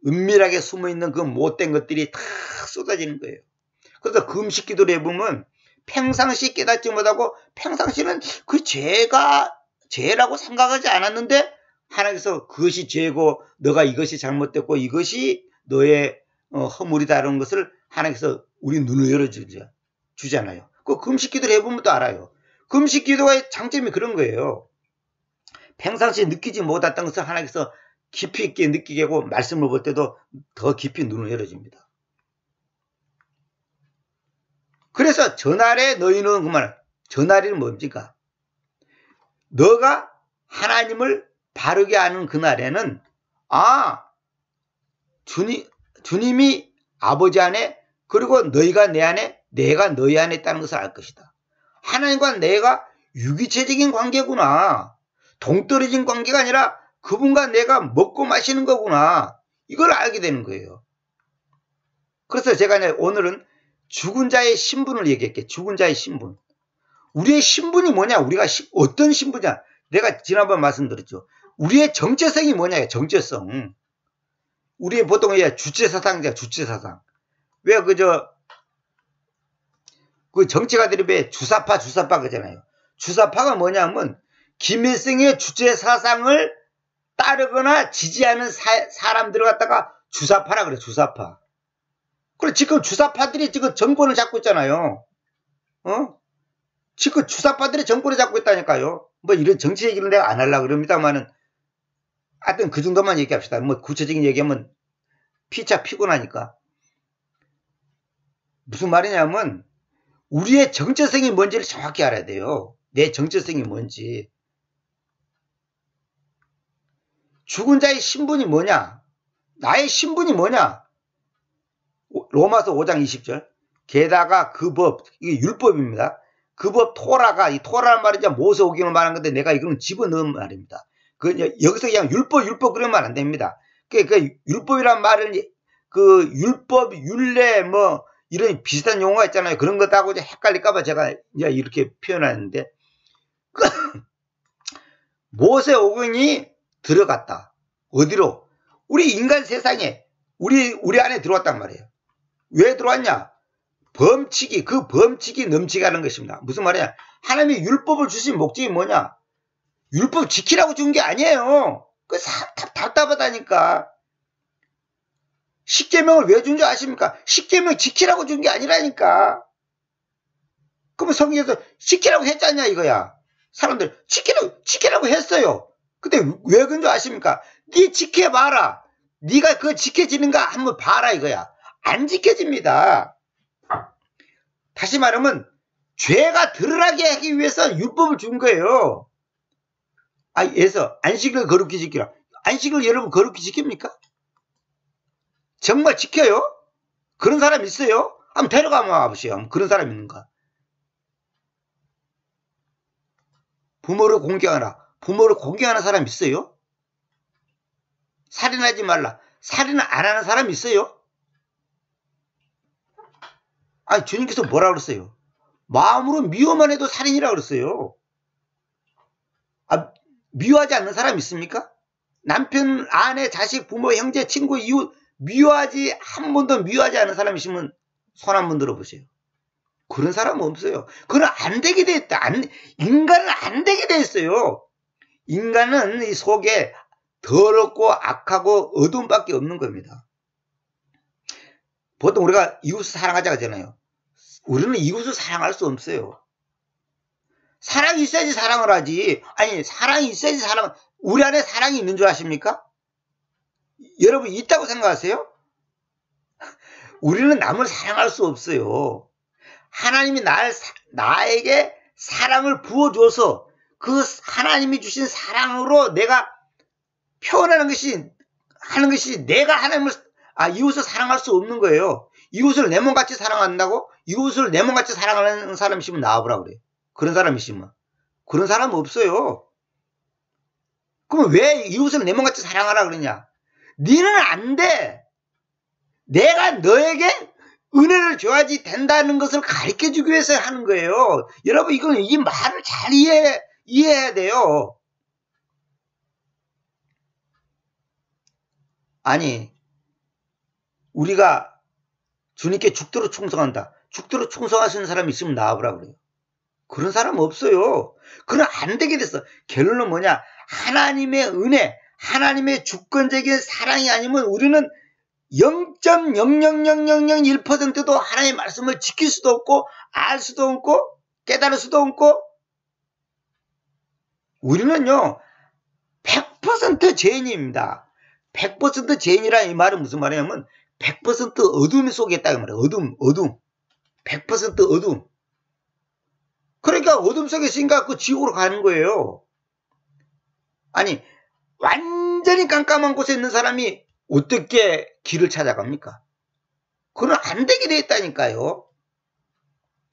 은밀하게 숨어있는 그 못된 것들이 다 쏟아지는 거예요. 그래서 금식 기도를 해보면 평상시 깨닫지 못하고 평상시는 그 죄라고 생각하지 않았는데 하나님께서 그것이 죄고 너가 이것이 잘못됐고 이것이 너의 허물이다라는 것을 하나님께서 우리 눈을 열어주잖아요. 그 금식 기도를 해보면 또 알아요. 금식 기도의 장점이 그런 거예요. 평상시에 느끼지 못했던 것을 하나님께서 깊이 있게 느끼게 하고 말씀을 볼 때도 더 깊이 눈을 열어줍니다. 그래서 전날에 너희는 그말 전날이 뭡니까? 너가 하나님을 바르게 아는 그날에는 주님이 아버지 안에 그리고 너희가 내 안에 내가 너희 안에 있다는 것을 알 것이다. 하나님과 내가 유기체적인 관계구나. 동떨어진 관계가 아니라 그분과 내가 먹고 마시는 거구나. 이걸 알게 되는 거예요. 그래서 제가 오늘은 죽은 자의 신분을 얘기할게요. 죽은 자의 신분. 우리의 신분이 뭐냐? 우리가 어떤 신분이냐? 내가 지난번 말씀드렸죠. 우리의 정체성이 뭐냐? 정체성. 우리의 보통 주체사상이잖아. 주체사상. 왜 그 정치가들이 왜 주사파 그러잖아요. 주사파가 뭐냐면 김일성의 주체사상을 따르거나 지지하는 사람들을 갖다가 주사파라 그래. 주사파. 그래 지금 주사파들이 지금 정권을 잡고 있잖아요. 지금 주사파들이 정권을 잡고 있다니까요. 뭐 이런 정치 얘기는 내가 안 하려고 그럽니다만은 하여튼 그 정도만 얘기합시다. 뭐 구체적인 얘기하면 피곤하니까. 무슨 말이냐면 우리의 정체성이 뭔지를 정확히 알아야 돼요. 내 정체성이 뭔지. 죽은 자의 신분이 뭐냐? 나의 신분이 뭐냐? 로마서 5장 20절. 게다가 그 법, 이게 율법입니다. 그 법 이 토라란 말이 이제 모세오경을 말한 건데 내가 이거는 집어넣은 말입니다. 여기서 그냥 율법 그러면 안 됩니다. 그 율법이란 말은 율법, 율례 뭐 이런 비슷한 용어가 있잖아요. 그런 것하고 헷갈릴까봐 제가 이제 이렇게 표현하는데 모세오경이 들어갔다. 어디로? 우리 인간 세상에 우리 안에 들어왔단 말이에요. 왜 들어왔냐? 그 범칙이 넘치게 하는 것입니다. 무슨 말이냐? 하나님이 율법을 주신 목적이 뭐냐? 율법 지키라고 준 게 아니에요. 답답하다니까. 십계명을 왜 준 줄 아십니까? 십계명 지키라고 준 게 아니라니까. 그러면 성경에서 지키라고 했잖냐 이거야. 사람들 지키라고 했어요. 근데 왜 그런 줄 아십니까? 네 지켜봐라. 네가 그거 지켜지는가 한번 봐라 이거야. 안 지켜집니다. 다시 말하면 죄가 드러나게 하기 위해서 율법을 준 거예요. 예서 안식을 거룩히 지키라. 안식을 여러분 거룩히 지킵니까? 정말 지켜요? 그런 사람 있어요? 한번 데려가 보세요. 그런 사람 있는가? 부모를 공경하라. 부모를 공경하는 사람 있어요? 살인하지 말라. 살인을 안 하는 사람 있어요? 주님께서 뭐라 그랬어요? 마음으로 미워만 해도 살인이라고 그랬어요. 미워하지 않는 사람 있습니까? 남편, 아내, 자식, 부모, 형제, 친구, 이웃 한 번도 미워하지 않는 사람 있으면 손 한번 들어보세요. 그런 사람은 없어요. 그건 안 되게 돼 있다. 인간은 안 되게 돼 있어요. 인간은 이 속에 더럽고 악하고 어두움밖에 없는 겁니다. 보통 우리가 이웃을 사랑하자 하잖아요. 우리는 이웃을 사랑할 수 없어요. 사랑이 있어야지 사랑을 하지. 아니, 사랑이 있어야지 사랑. 우리 안에 사랑이 있는 줄 아십니까? 여러분, 있다고 생각하세요? 우리는 남을 사랑할 수 없어요. 하나님이 나에게 사랑을 부어줘서 그 하나님이 주신 사랑으로 내가 표현하는 것이, 하는 것이 내가 하나님을, 이웃을 사랑할 수 없는 거예요. 이웃을 내 몸같이 사랑한다고? 이웃을 내 몸같이 사랑하는 사람 있으면 나와보라 그래요. 그런 사람 있으면. 그런 사람 없어요. 그럼 왜 이웃을 내 몸같이 사랑하라 그러냐? 니는 안 돼. 내가 너에게 은혜를 줘야지 된다는 것을 가르쳐주기 위해서 하는 거예요. 여러분, 이 말을 잘 이해해야 돼요. 아니, 우리가 주님께 죽도록 충성한다. 죽도록 충성하시는 사람이 있으면 나와보라 그래요. 그런 사람 없어요. 그건 안 되게 됐어. 결론은 뭐냐? 하나님의 은혜, 하나님의 주권적인 사랑이 아니면 우리는 0.00001%도 하나님의 말씀을 지킬 수도 없고, 알 수도 없고, 깨달을 수도 없고, 우리는요, 100% 죄인입니다. 100% 죄인이라 이 말은 무슨 말이냐면, 100% 어둠 속에 있다, 이 말이에요. 어둠. 100% 어둠. 그러니까 어둠 속에 있으니까 그 지옥으로 가는 거예요. 아니, 완전히 깜깜한 곳에 있는 사람이 어떻게 길을 찾아갑니까? 그건 안 되게 돼 있다니까요.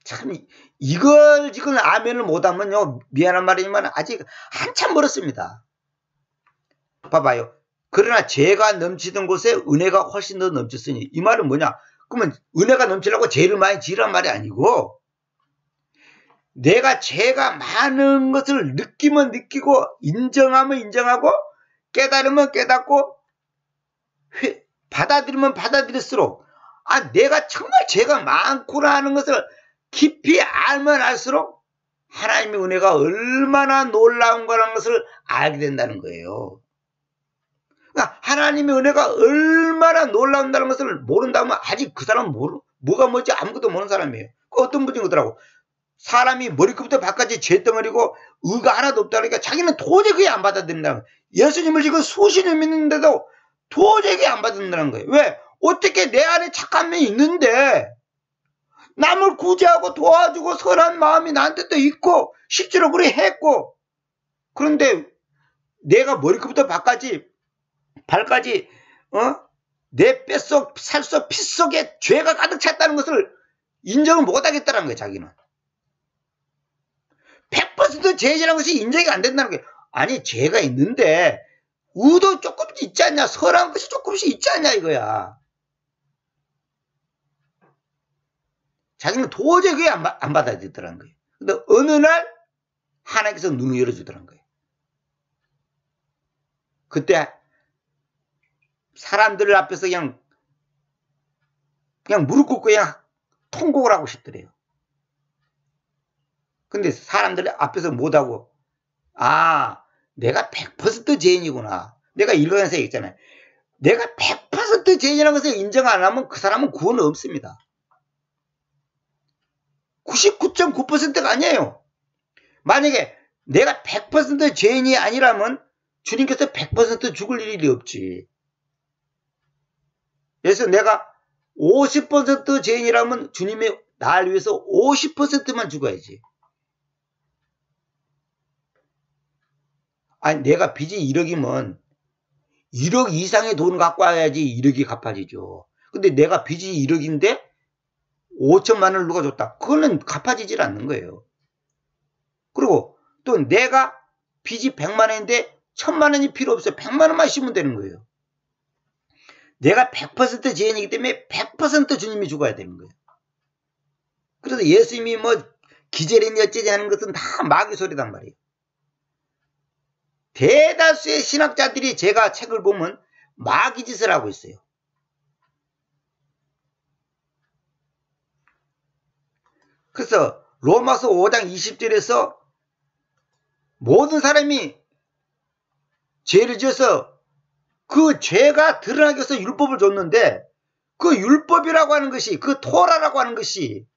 참, 이걸 지금 아멘을 못하면요, 미안한 말이지만 아직 한참 멀었습니다. 봐봐요. 그러나 죄가 넘치던 곳에 은혜가 훨씬 더 넘쳤으니, 이 말은 뭐냐? 그러면 은혜가 넘치려고 죄를 많이 지으란 말이 아니고, 내가 죄가 많은 것을 느끼면 느끼고, 인정하면 인정하고, 깨달으면 깨닫고, 받아들이면 받아들일수록, 내가 정말 죄가 많구나 하는 것을 깊이 알면 알수록 하나님의 은혜가 얼마나 놀라운 거라는 것을 알게 된다는 거예요. 그러니까 하나님의 은혜가 얼마나 놀라운다는 것을 모른다면 아직 그 사람은 뭐가 뭔지 아무것도 모르는 사람이에요. 어떤 분이 그러더라고. 사람이 머리끝부터 발까지 죄덩어리고 의가 하나도 없다 그러니까 자기는 도저히 그게 안 받아들인다는 거예요. 예수님을 지금 수십 년 믿는데도 도저히 그게 안 받아들인다는 거예요. 왜? 어떻게 내 안에 착한 면이 있는데 남을 구제하고 도와주고 선한 마음이 나한테도 있고 실제로 그래 했고, 그런데 내가 머리끝부터 발까지 내 뼛속 살속 피 속에 죄가 가득 찼다는 것을 인정을 못하겠다는 거예요. 자기는 100% 죄지라는 것이 인정이 안 된다는 거예요. 아니, 죄가 있는데 의도 조금씩 있지 않냐, 선한 것이 조금씩 있지 않냐 이거야. 자기는 도저히 그게 안 받아들이더라는 거예요. 근데 어느 날 하나님께서 눈을 열어주더라는 거예요. 그때 사람들 앞에서 그냥 무릎 꿇고 그냥 통곡을 하고 싶더래요. 근데 사람들 앞에서 못하고, 내가 100% 죄인이구나. 내가 읽어내서 얘기했잖아요. 내가 100% 죄인이라는 것을 인정 안 하면 그 사람은 구원 없습니다. 99.9%가 아니에요. 만약에 내가 100% 죄인이 아니라면 주님께서 100% 죽을 일이 없지. 그래서 내가 50% 죄인이라면 주님이 날 위해서 50%만 죽어야지. 아니, 내가 빚이 1억이면 1억 이상의 돈을 갖고 와야지 1억이 갚아지죠. 근데 내가 빚이 1억인데 5천만 원을 누가 줬다. 그거는 갚아지질 않는 거예요. 그리고 또 내가 빚이 100만 원인데 1000만 원이 필요 없어요. 100만 원만 있으면 되는 거예요. 내가 100% 죄인이기 때문에 100% 주님이 죽어야 되는 거예요. 그래서 예수님이 뭐 기절이니 어쩌지 하는 것은 다 마귀 소리단 말이에요. 대다수의 신학자들이 제가 책을 보면 마귀 짓을 하고 있어요. 그래서 로마서 5장 20절에서 모든 사람이 죄를 지어서 그 죄가 드러나기 위해서 율법을 줬는데, 그 율법이라고 하는 것이, 그 토라라고 하는 것이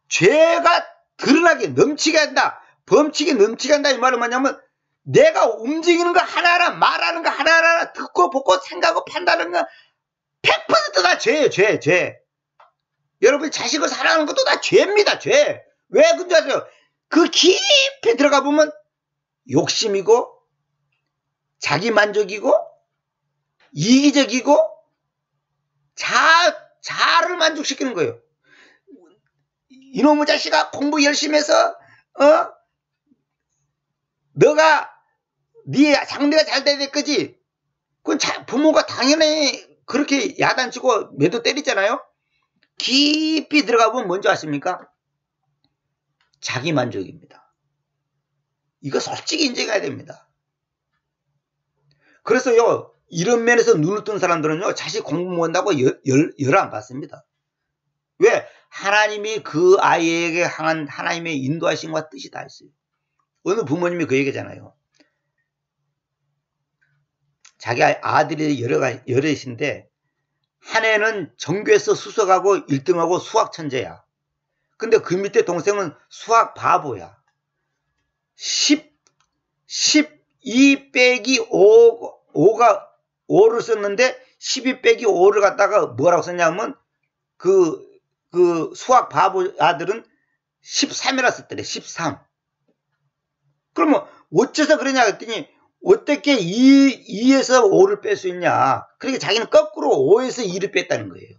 죄가 드러나게 넘치게 한다. 범치게 넘치게 한다. 이 말은 뭐냐면 내가 움직이는 거 하나하나 말하는 거 하나하나 듣고 보고 생각하고 판단하는 거 100% 다 죄예요. 죄. 여러분이 자식을 사랑하는 것도 다 죄입니다. 죄. 왜 그런지 아세요? 그 깊이 들어가 보면 욕심이고 자기만족이고 이기적이고 자를 만족시키는 거예요. 이놈의 자식아 공부 열심히 해서 너가 네 상대가 잘 돼야 될 거지. 그건 부모가 당연히 그렇게 야단치고 매도 때리잖아요. 깊이 들어가 보면 뭔지 아십니까? 자기만족입니다. 이거 솔직히 인정해야 됩니다. 그래서요, 이런 면에서 눈을 뜬 사람들은요, 자식 공부 못한다고 열 안 받습니다. 왜? 하나님이 그 아이에게 향한 하나님의 인도하심과 뜻이 다 있어요. 어느 부모님이 그 얘기잖아요. 자기 아들이 여럿인데, 한 애는 전교에서 수석하고 1등하고 수학 천재야. 근데 그 밑에 동생은 수학 바보야. 12 빼기 5를 썼는데 12 빼기 5를 갖다가 뭐라고 썼냐면 그 수학 바보 아들은 13이라 썼더래. 13. 그러면 어째서 그러냐 했더니 어떻게 2에서 5를 뺄 수 있냐. 그러니까 자기는 거꾸로 5에서 2를 뺐다는 거예요.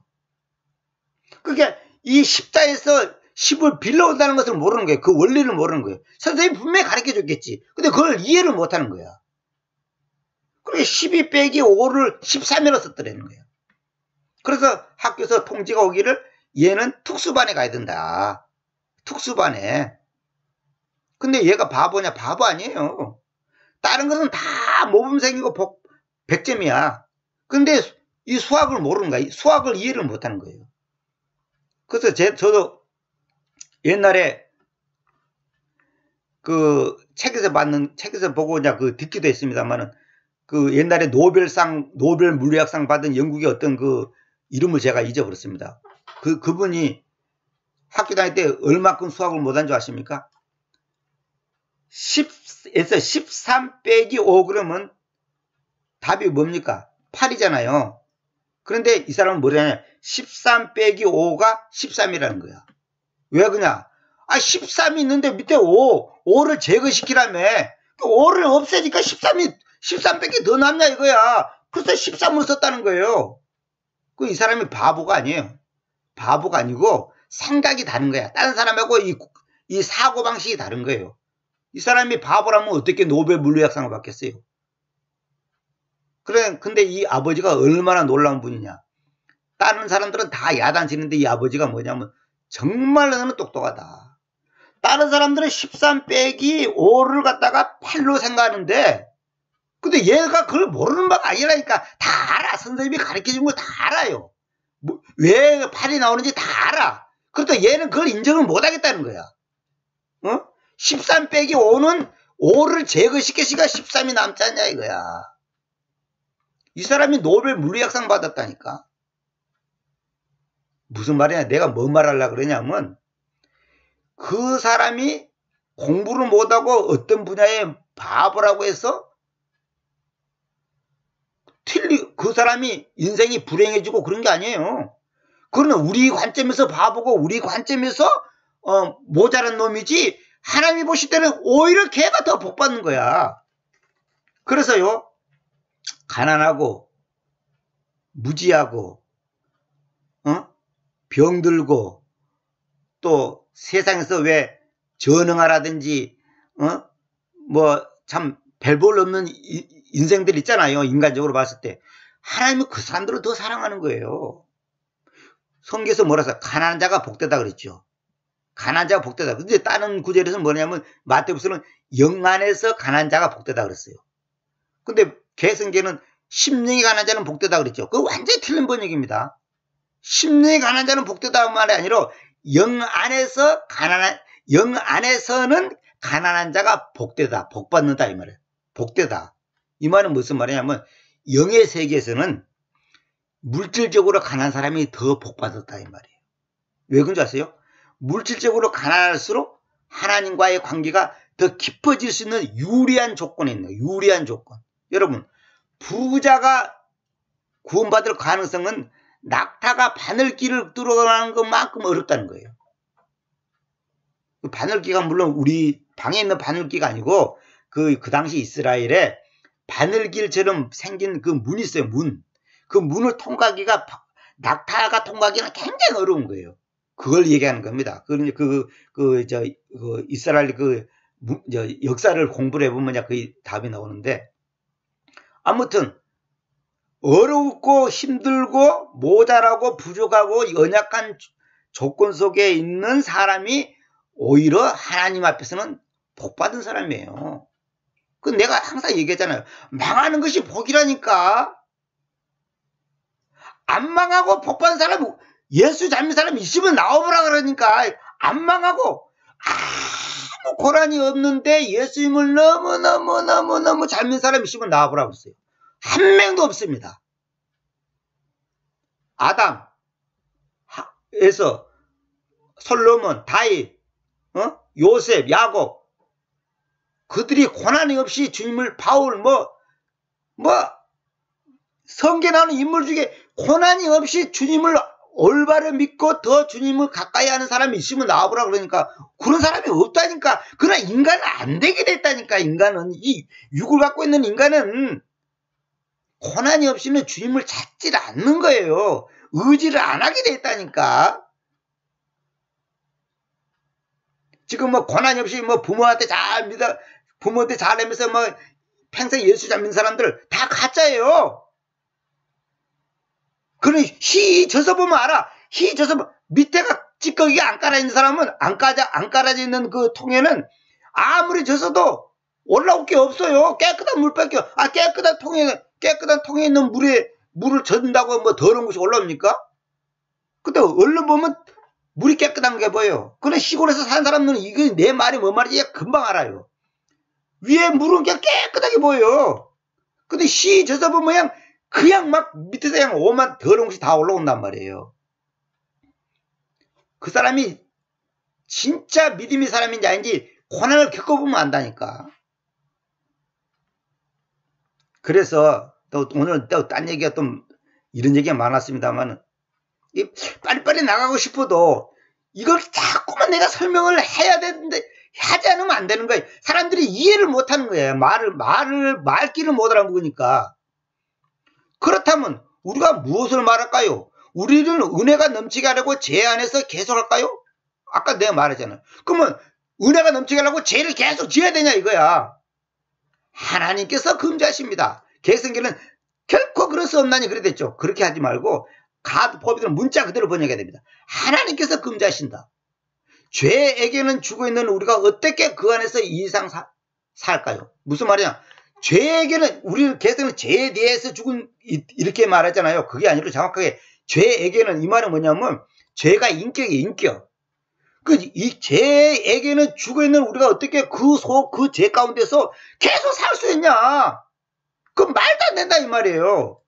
그러니까 이 10자에서 10을 빌려온다는 것을 모르는 거예요. 그 원리를 모르는 거예요. 선생님이 분명히 가르쳐 줬겠지. 근데 그걸 이해를 못하는 거야. 그러니까 12 빼기 5를 13이라 썼더라는 거예요. 그래서 학교에서 통지가 오기를 얘는 특수반에 가야 된다. 특수반에. 근데 얘가 바보냐? 바보 아니에요. 다른 것은 다 모범생이고 100점이야. 근데 이 수학을 모르는 거야. 수학을 이해를 못하는 거예요. 그래서 저도 옛날에 그 책에서 보고 그냥 듣기도 했습니다만은 그 옛날에 노벨 물리학상 받은 영국의 어떤 그 이름을 제가 잊어버렸습니다. 그분이 학교 다닐 때 얼마큼 수학을 못한 줄 아십니까? 10에서 13 빼기 5 그러면 답이 뭡니까? 8이잖아요. 그런데 이 사람은 뭐냐면 13 빼기 5가 13이라는 거야. 왜 그러냐? 13이 있는데 밑에 5를 제거시키라며. 5를 없애니까 13밖에 더 남냐 이거야. 그래서 13을 썼다는 거예요. 이 사람이 바보가 아니에요. 바보가 아니고 생각이 다른 거야. 다른 사람하고 이 사고방식이 다른 거예요. 이 사람이 바보라면 어떻게 노벨 물리학상을 받겠어요? 근데 이 아버지가 얼마나 놀라운 분이냐. 다른 사람들은 다 야단치는데 이 아버지가 뭐냐면 정말 너는 똑똑하다. 다른 사람들은 13 빼기 5를 갖다가 8로 생각하는데 근데 얘가 그걸 모르는 바가 아니라니까. 다 알아. 선생님이 가르쳐준 거 다 알아요. 왜 8이 나오는지 다 알아. 그러니까 얘는 그걸 인정을 못 하겠다는 거야. 13 빼기 5는 5를 제거시켰으니까 13이 남지 않냐 이거야. 이 사람이 노벨 물리학상 받았다니까. 무슨 말이냐. 내가 뭔 말하려고 그러냐면 그 사람이 공부를 못하고 어떤 분야에 바보라고 해서 그 사람이 인생이 불행해지고 그런 게 아니에요. 그거는 우리 관점에서 바보고 우리 관점에서 모자란 놈이지 하나님이 보실 때는 오히려 걔가 더 복받는 거야. 그래서요 가난하고 무지하고 병들고 또 세상에서 왜 전응하라든지 뭐 참 별 볼 없는 인생들 있잖아요. 인간적으로 봤을 때 하나님은 그 사람들을 더 사랑하는 거예요. 성경에서 뭐라 해서 가난한 자가 복되다 그랬죠. 가난한 자가 복되다. 근데 다른 구절에서는 뭐냐면 마태복음서는 영 안에서 가난한 자가 복되다 그랬어요. 근데 개성계는 심령이 가난한 자는 복되다 그랬죠. 그거 완전히 틀린 번역입니다. 심령이 가난한 자는 복되다 말이 아니라 영 안에서는 가난한 자가 복되다, 복받는다 이 말이에요. 복되다. 이 말은 무슨 말이냐면 영의 세계에서는 물질적으로 가난한 사람이 더 복받았다 이 말이에요. 왜 그런지 아세요? 물질적으로 가난할수록 하나님과의 관계가 더 깊어질 수 있는 유리한 조건이 있네요. 유리한 조건. 여러분, 부자가 구원받을 가능성은 낙타가 바늘길을 뚫어가는 것만큼 어렵다는 거예요. 그 바늘기가 물론 우리 방에 있는 바늘기가 아니고 그 당시 이스라엘에 바늘길처럼 생긴 그 문이 있어요. 문. 그 문을 통과하기가 낙타가 통과하기는 굉장히 어려운 거예요. 그걸 얘기하는 겁니다. 이스라엘 역사를 공부를 해보면 그 답이 나오는데, 아무튼 어렵고 힘들고 모자라고 부족하고 연약한 조건 속에 있는 사람이 오히려 하나님 앞에서는 복받은 사람이에요. 그 내가 항상 얘기하잖아요. 망하는 것이 복이라니까. 안 망하고 복받은 사람, 예수 잡는 사람 있으면 나와보라 그러니까. 안 망하고 아무 고난이 없는데 예수님을 너무 잡는 사람 있으면 나와보라 그랬어요. 한 명도 없습니다. 아담에서 솔로몬, 다윗, 요셉, 야곱, 그들이 고난이 없이 주님을, 바울, 성경에 나오는 인물 중에 고난이 없이 주님을 올바로 믿고 더 주님을 가까이 하는 사람이 있으면 나와보라 그러니까 그런 사람이 없다니까. 그러나 인간은 안 되게 됐다니까. 인간은, 이 육을 갖고 있는 인간은 고난이 없이는 주님을 찾지 않는 거예요. 의지를 안 하게 됐다니까. 지금 고난이 없이 부모한테 부모한테 잘하면서 평생 예수 잡는 사람들 다 가짜예요. 그러니 희 져서 보면 알아. 희 져서 밑에가 찌꺼기가 안 깔아있는 사람은 안 깔아져 있는 그 통에는 아무리 져서도 올라올 게 없어요. 깨끗한 물밖에. 깨끗한 통에 있는 물을 젓는다고 더러운 것이 올라옵니까? 근데 얼른 보면 물이 깨끗한 게 보여요. 그런데 시골에서 사는 사람들은 이거 내 말이 뭔 말인지 금방 알아요. 위에 물은 그냥 깨끗하게 보여요. 근데 시 져서 보면 그냥 밑에서 그냥 오만 더러운 것이 다 올라온단 말이에요. 그 사람이 진짜 믿음의 사람인지 아닌지 고난을 겪어보면 안다니까. 그래서 오늘 딴 얘기가 좀 이런 얘기가 많았습니다만, 빨리빨리 나가고 싶어도 이걸 자꾸만 내가 설명을 해야 되는데 하지 않으면 안 되는 거예요. 사람들이 이해를 못하는 거예요. 말귀를 못 알아먹으니까. 그렇다면 우리가 무엇을 말할까요? 우리는 은혜가 넘치게 하려고 죄 안에서 계속 할까요? 아까 내가 말했잖아요. 그러면 은혜가 넘치게 하려고 죄를 계속 지어야 되냐 이거야. 하나님께서 금지하십니다. 개성경은 결코 그럴 수 없나니 그랬댔죠. 그렇게 하지 말고 가드포비드는 문자 그대로 번역해야 됩니다. 하나님께서 금지하신다. 죄에게는 죽어있는 우리가 어떻게 그 안에서 이상 살까요? 무슨 말이냐? 죄에게는, 우리는 개성은 죄에 대해서 죽은, 이렇게 말했잖아요. 그게 아니라 정확하게 죄에게는, 이 말은 뭐냐면 죄가 인격이에요. 인격. 이 죄에게는 죽어있는 우리가 어떻게 그 죄 가운데서 계속 살 수 있냐? 그 말도 안 된다 이 말이에요.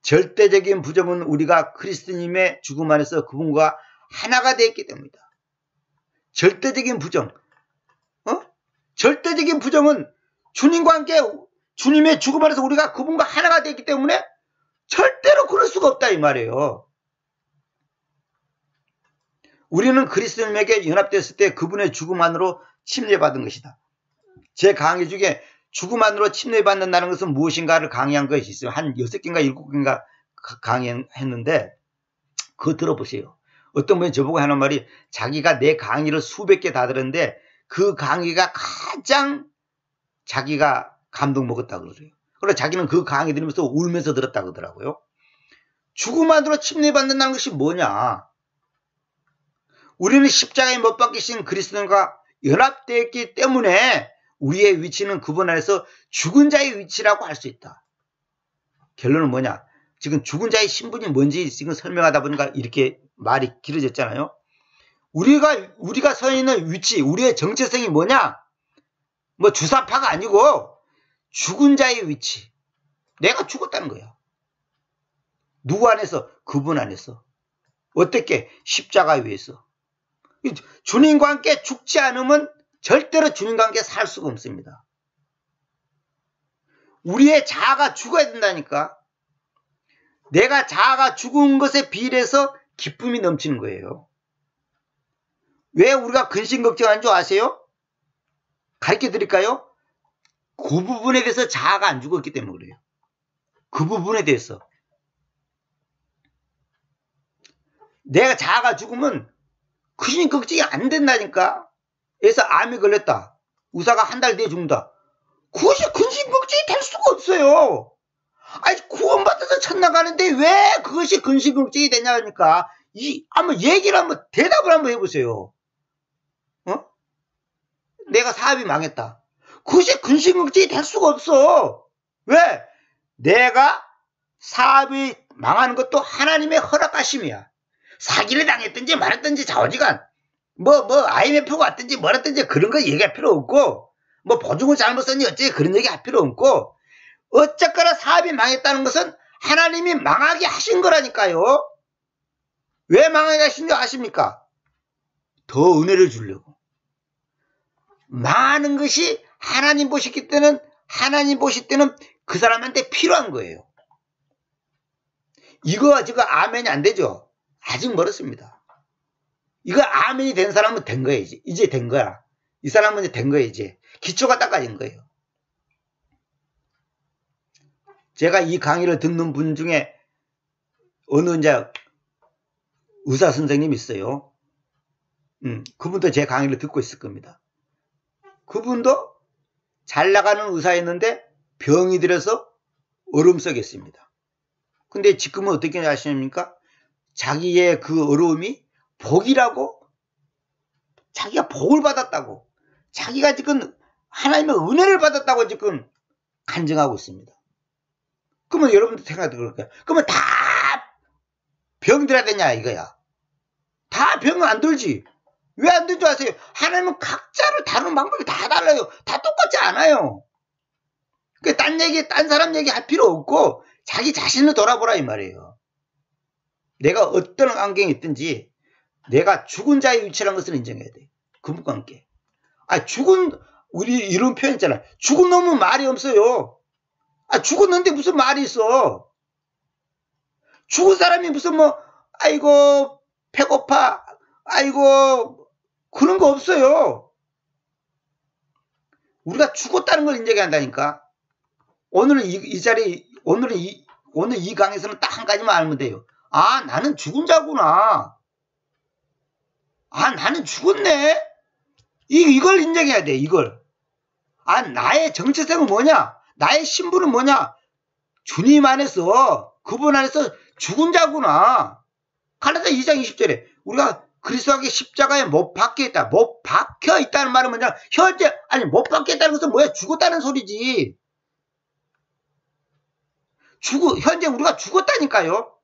절대적인 부정은 우리가 그리스도님의 죽음 안에서 그분과 하나가 되었기 때문이다. 절대적인 부정. 절대적인 부정은 주님과 함께 주님의 죽음 안에서 우리가 그분과 하나가 되었기 때문에 절대로 그럴 수가 없다 이 말이에요. 우리는 그리스도님에게 연합되었을 때 그분의 죽음 안으로 침례받은 것이다. 제 강의 중에 죽음 안으로 침례받는다는 것은 무엇인가를 강의한 것이 있어요. 한 6개인가 7개인가 강의했는데 그거 들어보세요. 어떤 분이 저보고 하는 말이 자기가 내 강의를 수백 개 다 들었는데 그 강의가 가장 자기가 감동 먹었다고 그러세요. 그래서 자기는 그 강의 들으면서 울면서 들었다고 그러더라고요. 죽음 안으로 침례받는다는 것이 뭐냐? 우리는 십자가에 못 박히신 그리스도인과 연합되었기 때문에 우리의 위치는 그분 안에서 죽은 자의 위치라고 할 수 있다. 결론은 뭐냐? 지금 죽은 자의 신분이 뭔지 지금 설명하다 보니까 이렇게 말이 길어졌잖아요. 우리가 서 있는 위치, 우리의 정체성이 뭐냐? 주사파가 아니고 죽은 자의 위치. 내가 죽었다는 거야. 누구 안에서? 그분 안에서. 어떻게? 십자가 위에서. 주님과 함께 죽지 않으면 절대로 주님과 함께 살 수가 없습니다. 우리의 자아가 죽어야 된다니까. 내가 자아가 죽은 것에 비례해서 기쁨이 넘치는 거예요. 왜 우리가 근심 걱정하는 줄 아세요? 가르쳐 드릴까요? 그 부분에 대해서 자아가 안 죽었기 때문에 그래요. 그 부분에 대해서. 내가 자아가 죽으면 근심 걱정이 안 된다니까. 그래서 암이 걸렸다. 의사가 한 달 뒤에 죽는다. 그것이 근심 걱정이 될 수가 없어요. 아니, 구원받아서 천당 가는데 왜 그것이 근심 걱정이 되냐니까. 한번 얘기를 한번, 대답을 한번 해보세요. 내가 사업이 망했다. 그것이 근심 걱정이 될 수가 없어. 왜? 내가 사업이 망하는 것도 하나님의 허락하심이야. 사기를 당했든지 말았든지 좌우지간 IMF가 왔든지 뭐랬든지 그런 거 얘기할 필요 없고, 보증을 잘못 썼니 어째 그런 얘기 할 필요 없고, 어쨌거나 사업이 망했다는 것은 하나님이 망하게 하신 거라니까요. 왜 망하게 하신 줄 아십니까? 더 은혜를 주려고. 망하는 것이 하나님 보실 때는 그 사람한테 필요한 거예요. 이거 지금 아멘이 안 되죠? 아직 멀었습니다. 이거 아멘이 된 사람은 된 거야, 이제 된 거야. 이 사람은 이제 된 거야, 이제. 기초가 닦아진 거예요. 제가 이 강의를 듣는 분 중에 어느 이제 의사 선생님이 있어요. 그분도 제 강의를 듣고 있을 겁니다. 그분도 잘 나가는 의사였는데 병이 들어서 어려움 속에 있습니다. 근데 지금은 어떻게 하십니까? 자기의 그 어려움이 복이라고, 자기가 복을 받았다고, 자기가 지금 하나님의 은혜를 받았다고 지금 간증하고 있습니다. 그러면 여러분들 생각도 그럴 거야. 그러면 다 병들어야 되냐 이거야. 다 병은 안 들지. 왜 안 든 줄 아세요? 하나님은 각자를 다루는 방법이 다 달라요. 다 똑같지 않아요. 딴 사람 얘기 할 필요 없고 자기 자신을 돌아보라 이 말이에요. 내가 어떤 환경에 있든지 내가 죽은 자의 위치라는 것을 인정해야 돼. 그분과 함께. 우리 이런 표현 있잖아. 죽은 놈은 말이 없어요. 죽었는데 무슨 말이 있어. 죽은 사람이 무슨 아이고 배고파, 아이고 그런 거 없어요. 우리가 죽었다는 걸 인정해야 한다니까. 오늘 이 강에서는 딱 한 가지만 알면 돼요. 나는 죽은 자구나. 나는 죽었네. 이걸 인정해야 돼, 이걸. 나의 정체성은 뭐냐? 나의 신분은 뭐냐? 주님 안에서, 그분 안에서 죽은 자구나. 갈라디아 2장 20절에 우리가 그리스도에게 십자가에 못 박혀 있다. 못 박혀 있다는 말은 뭐냐? 못 박혀 있다는 것은 뭐야? 죽었다는 소리지. 현재 우리가 죽었다니까요.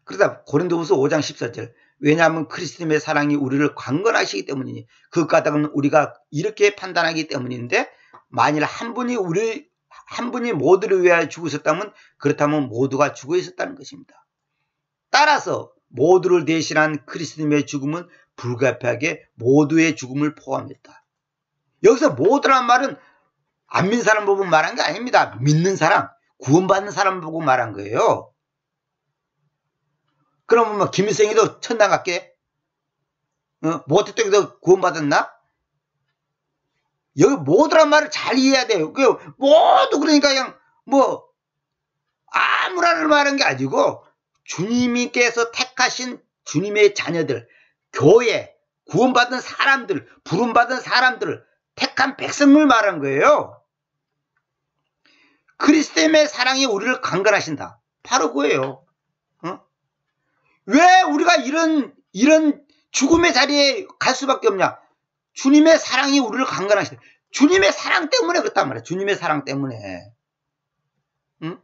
그러다 고린도후서 5장 14절. 왜냐하면 그리스도의 사랑이 우리를 강건하시기 때문이니 그 까닭은 우리가 이렇게 판단하기 때문인데, 만일 한 분이 모두를 위하여 죽으셨다면 그렇다면 모두가 죽어 있었다는 것입니다. 따라서 모두를 대신한 그리스도의 죽음은 불가피하게 모두의 죽음을 포함했다. 여기서 모두란 말은 안 믿는 사람 보고 말한 게 아닙니다. 믿는 사람, 구원받는 사람 보고 말한 거예요. 그러면 김일성이도 천당 갈게? 모태똥이도 구원받았나? 여기 모두란 말을 잘 이해해야 돼요. 모두 그러니까 그냥 아무라는 말한 게 아니고 주님께서 택하신 주님의 자녀들, 교회, 구원받은 사람들, 부름받은 사람들을 택한 백성을 말한 거예요. 그리스도의 사랑이 우리를 강건하신다. 바로 그거예요. 왜 우리가 이런 죽음의 자리에 갈 수밖에 없냐? 주님의 사랑이 우리를 강건하신다. 주님의 사랑 때문에 그렇단 말이야. 주님의 사랑 때문에. 응?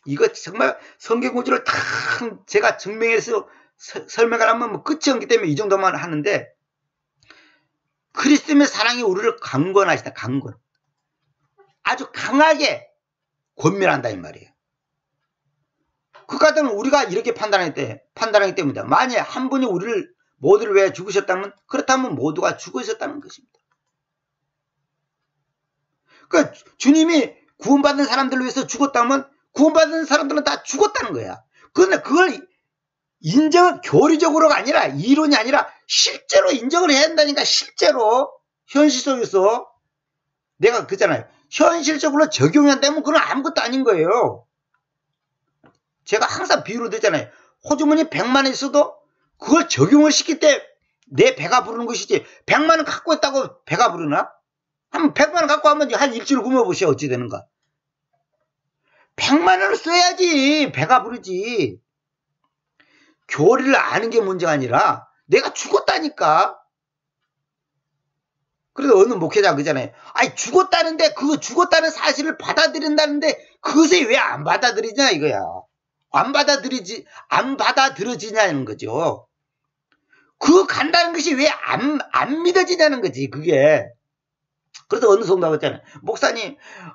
이거 정말 성경 구절을 다 제가 증명해서 설명을 하면 끝이 없기 때문에 이 정도만 하는데, 그리스도의 사랑이 우리를 강건하시다. 강건. 아주 강하게 권면한다 이 말이에요. 그까지는 우리가 이렇게 판단하기 때문이다. 만약에 한 분이 모두를 위해 죽으셨다면, 그렇다면 모두가 죽어 있었다는 것입니다. 그러니까 주님이 구원받은 사람들을 위해서 죽었다면 구원받은 사람들은 다 죽었다는 거야. 그런데 그걸 교리적으로가 아니라, 이론이 아니라 실제로 인정을 해야 한다니까. 실제로 현실 속에서 내가 그잖아요. 현실적으로 적용이 안 되면 그건 아무것도 아닌 거예요. 제가 항상 비유를 드잖아요. 호주머니 100만 원 있어도 그걸 적용을 시킬 때 내 배가 부르는 것이지, 100만 원 갖고 있다고 배가 부르나? 한 100만 원 갖고 하면 한 일주일 굶어보세요. 어찌 되는가? 100만 원을 써야지 배가 부르지. 교리를 아는 게 문제가 아니라 내가 죽었다니까. 그래도 어느 목회자가 그러잖아요. 아니 죽었다는데 그 죽었다는 사실을 받아들인다는데 그것에 왜 안 받아들이냐 이거야. 안 받아들여지냐는 거죠. 그거 간다는 것이 왜 안 믿어지냐는 거지 그게. 그래서 어느 성도가 그랬잖아요.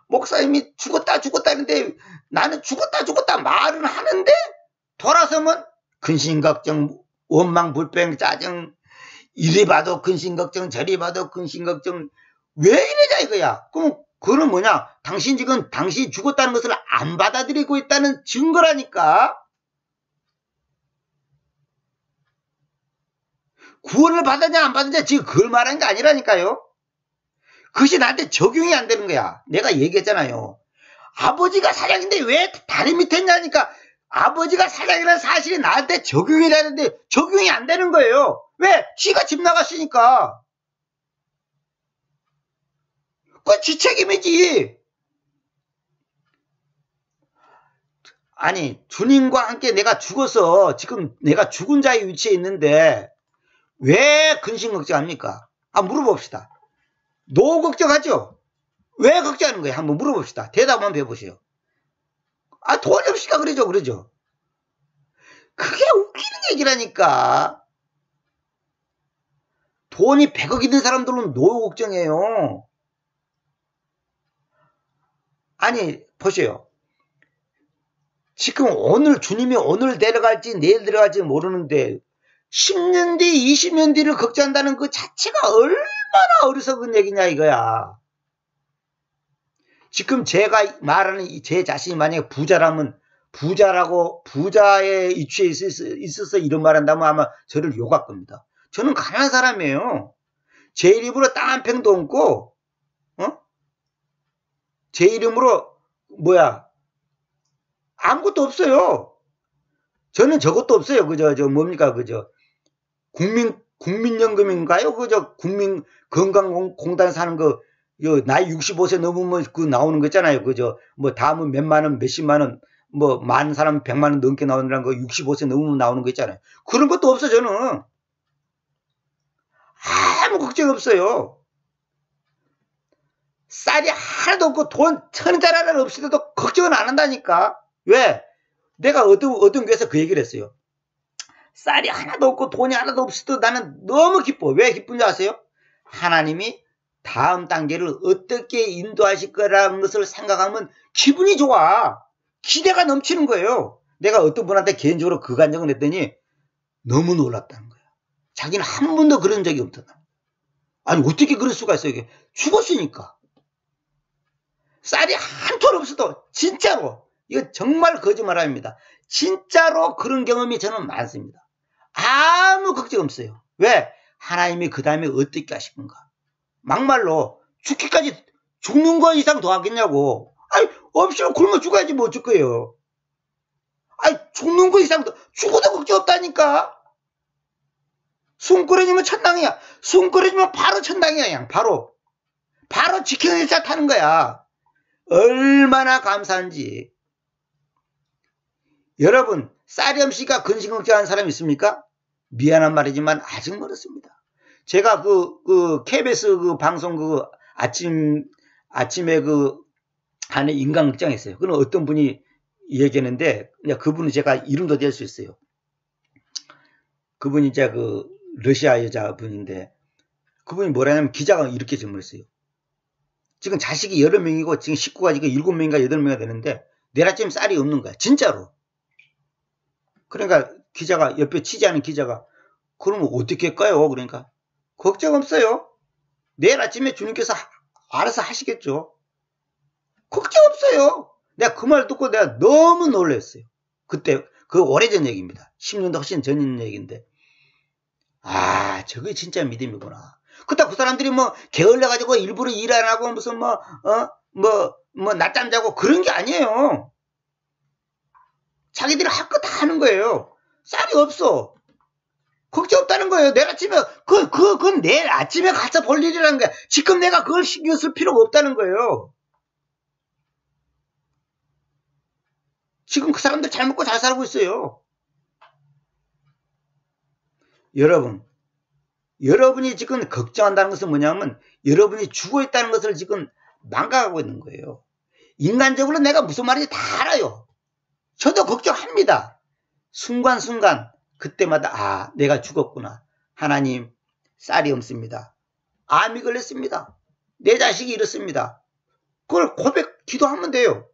목사님이 죽었다는데 나는 죽었다 말은 하는데 돌아서면 근심걱정, 원망불평, 짜증, 이리 봐도 근심걱정, 저리 봐도 근심걱정. 왜 이러냐 이거야. 그럼 그거는 뭐냐? 당신 지금 당신이 죽었다는 것을 안 받아들이고 있다는 증거라니까. 구원을 받았냐 안 받았냐 지금 그걸 말하는 게 아니라니까요. 그것이 나한테 적용이 안 되는 거야. 내가 얘기했잖아요. 아버지가 사장인데 왜 다리 밑에 있냐니까. 아버지가 사장이라는 사실이 나한테 적용이 되는데 적용이 안 되는 거예요. 왜? 지가 집 나갔으니까. 그건 지 책임이지. 아니 주님과 함께 내가 죽어서 지금 내가 죽은 자의 위치에 있는데 왜 근심 걱정합니까? 한번 물어봅시다. 노 걱정하죠? 왜 걱정하는 거예요? 한번 물어봅시다. 대답 한번 해보세요. 아, 돈이 없으니까 그러죠. 그게 웃기는 얘기라니까. 돈이 100억 있는 사람들은 노 걱정해요. 아니, 보세요. 지금 주님이 오늘 내려갈지 내일 내려갈지 모르는데 10년 뒤, 20년 뒤를 걱정한다는 그 자체가 얼마나 어리석은 얘기냐 이거야. 지금 제가 말하는 제 자신이 만약에 부자라면 부자의 위치에 있어서 이런 말 한다면 아마 저를 욕할 겁니다. 저는 가난한 사람이에요. 제 이름으로 땅 한 평도 없고, 제 이름으로 아무것도 없어요. 저는 저것도 없어요. 국민연금인가요? 국민건강공단 사는 거, 나이 65세 넘으면 나오는 거 있잖아요. 다음은 몇만 원, 몇십만 원, 많은 사람 100만 원 넘게 나오는 거 65세 넘으면 나오는 거 있잖아요. 그런 것도 없어, 저는. 아무 걱정 없어요. 쌀이 하나도 없고 돈 1,000원짜리 하나 없이도 걱정은 안 한다니까. 왜? 내가 어떤 교회에서 그 얘기를 했어요. 쌀이 하나도 없고 돈이 하나도 없어도 나는 너무 기뻐. 왜 기쁜지 아세요? 하나님이 다음 단계를 어떻게 인도하실 거라는 것을 생각하면 기분이 좋아. 기대가 넘치는 거예요. 내가 어떤 분한테 개인적으로 그 간증을 했더니 너무 놀랍다는 거야. 자기는 한 번도 그런 적이 없다. 아니 어떻게 그럴 수가 있어요. 이게 죽었으니까. 쌀이 한 톨 없어도 진짜로 이거 정말 거짓말 아닙니다. 진짜로 그런 경험이 저는 많습니다. 아무 걱정 없어요. 왜? 하나님이 그 다음에 어떻게 하실 건가. 막말로 죽기까지 죽는 거 이상 더 하겠냐고. 아니 없이면 굶어 죽어야지 뭐 어쩔 거예요. 아니 죽는 거 이상 더 죽어도 걱정 없다니까. 숨 끊어지면 천당이야. 숨 끊어지면 바로 천당이야. 그냥 바로 지켜낼 차 타는 거야. 얼마나 감사한지. 여러분 쌀이 없으니까 근심 걱정하는 사람 있습니까? 미안한 말이지만 아직 멀었습니다. 제가 KBS 방송 아침에 안에 인간극장 했어요. 그는 어떤 분이 얘기했는데 그분은 제가 이름도 댈 수 있어요. 그분이 이제 러시아 여자분인데 그분이 뭐라냐면 기자가 이렇게 질문했어요. 지금 자식이 여러 명이고 지금 식구가 지금 7명인가 8명이 되는데 내일 아침에 쌀이 없는 거야. 진짜로. 그러니까 기자가, 옆에 취재하는 기자가, 그러면 어떻게 할까요? 그러니까 걱정 없어요. 내일 아침에 주님께서 알아서 하시겠죠. 걱정 없어요. 내가 그 말 듣고 내가 너무 놀랐어요. 그때 그 오래전 얘기입니다. 10년도 훨씬 전 얘기인데, 아, 저게 진짜 믿음이구나. 그렇다고 그 사람들이 뭐 게을러가지고 일부러 일 안 하고 무슨 낮잠 자고 그런 게 아니에요. 자기들이 할 거 다 하는 거예요. 쌀이 없어. 걱정 없다는 거예요. 내일 아침에, 그건 내일 아침에 가서 볼 일이라는 거야. 지금 내가 그걸 신경 쓸 필요가 없다는 거예요. 지금 그 사람들 잘 먹고 잘 살고 있어요. 여러분이 지금 걱정한다는 것은 뭐냐면, 여러분이 죽어 있다는 것을 지금 망각하고 있는 거예요. 인간적으로 내가 무슨 말인지 다 알아요. 저도 걱정합니다. 순간순간, 그때마다, 아, 내가 죽었구나. 하나님, 쌀이 없습니다. 암이 걸렸습니다. 내 자식이 이렇습니다. 그걸 기도하면 돼요.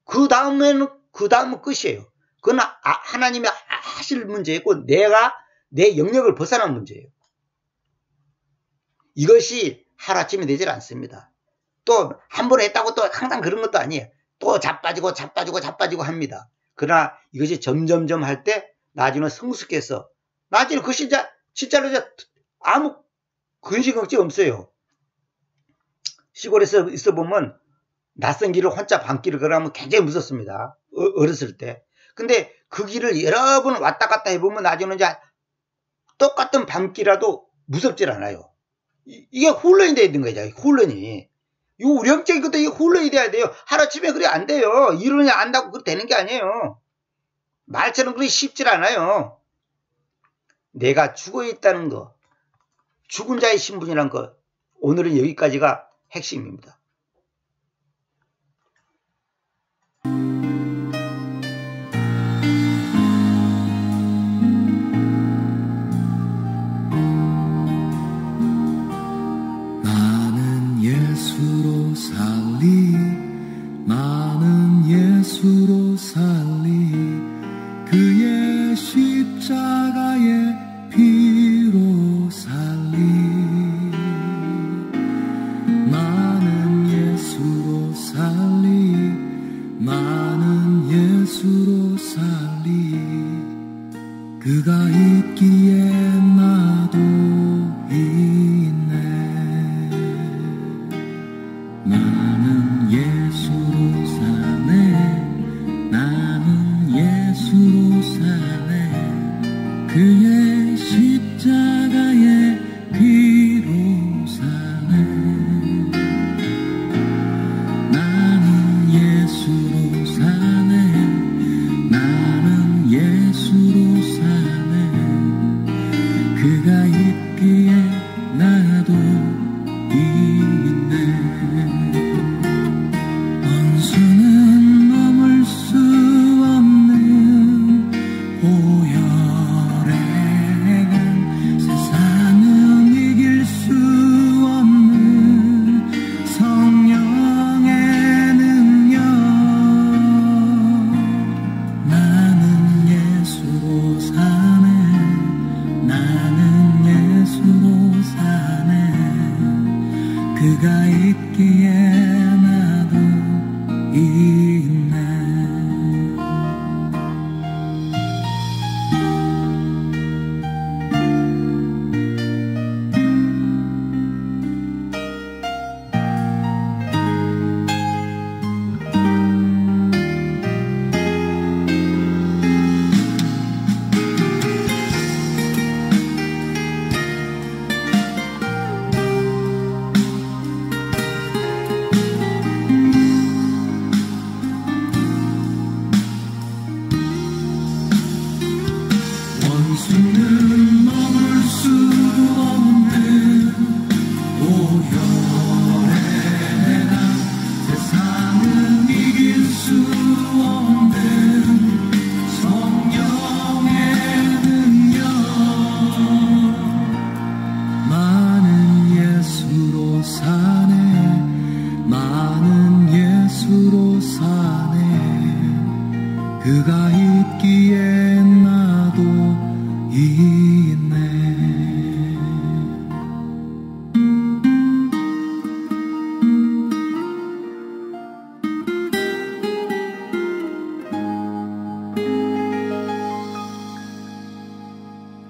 그 다음은 끝이에요. 그건 하나님이 하실 문제이고, 내 영역을 벗어난 문제예요. 이것이 하루아침에 되질 않습니다. 또 한 번 했다고 또 항상 그런 것도 아니에요. 또 자빠지고 합니다. 그러나 이것이 점점점 할 때 나중에 성숙해서, 나중에 그 진짜로 아무 근심걱정 없어요. 시골에서 있어 보면 낯선 길을 혼자 밤길을 걸어가면 굉장히 무섭습니다. 어렸을 때. 근데 그 길을 여러 번 왔다 갔다 해보면 나중에는 이제 똑같은 밤길이라도 무섭질 않아요. 이게 훈련이 돼야 되는 거죠. 훈련이. 이거 우리 영적인 것도 이게 훈련이 돼야 돼요. 하루아침에 그래 안 돼요. 이론이 안다고 그래 되는 게 아니에요. 말처럼 그렇게 쉽질 않아요. 내가 죽어 있다는 거, 죽은 자의 신분이라는 거, 오늘은 여기까지가 핵심입니다. 나는 예수로 살리, 나는 예수로 살리, 그의 십자가의 피로 살리. 나는 예수로 살리, 나는 예수로 살리, 그가 있기에 나도 있네. 나는 예수로 사네, 나는 예수로 사네, 그의 십자가의 피로 사네. 나는 예수로 사네, 나는 예수로 사네, 그가 있기에 나도 있네. 원수는 넘을 수 없는 보혈의 강, 세상은 이길 수 없는 성령의 능력. 나는 예수로 사네, 나는 예수로 사네, 그가 있기에 나도 있네.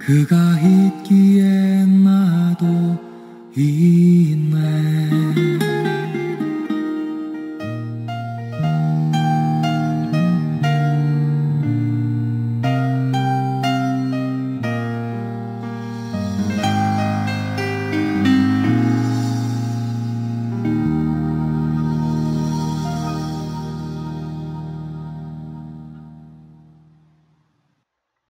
그가 있기에 나도 있네.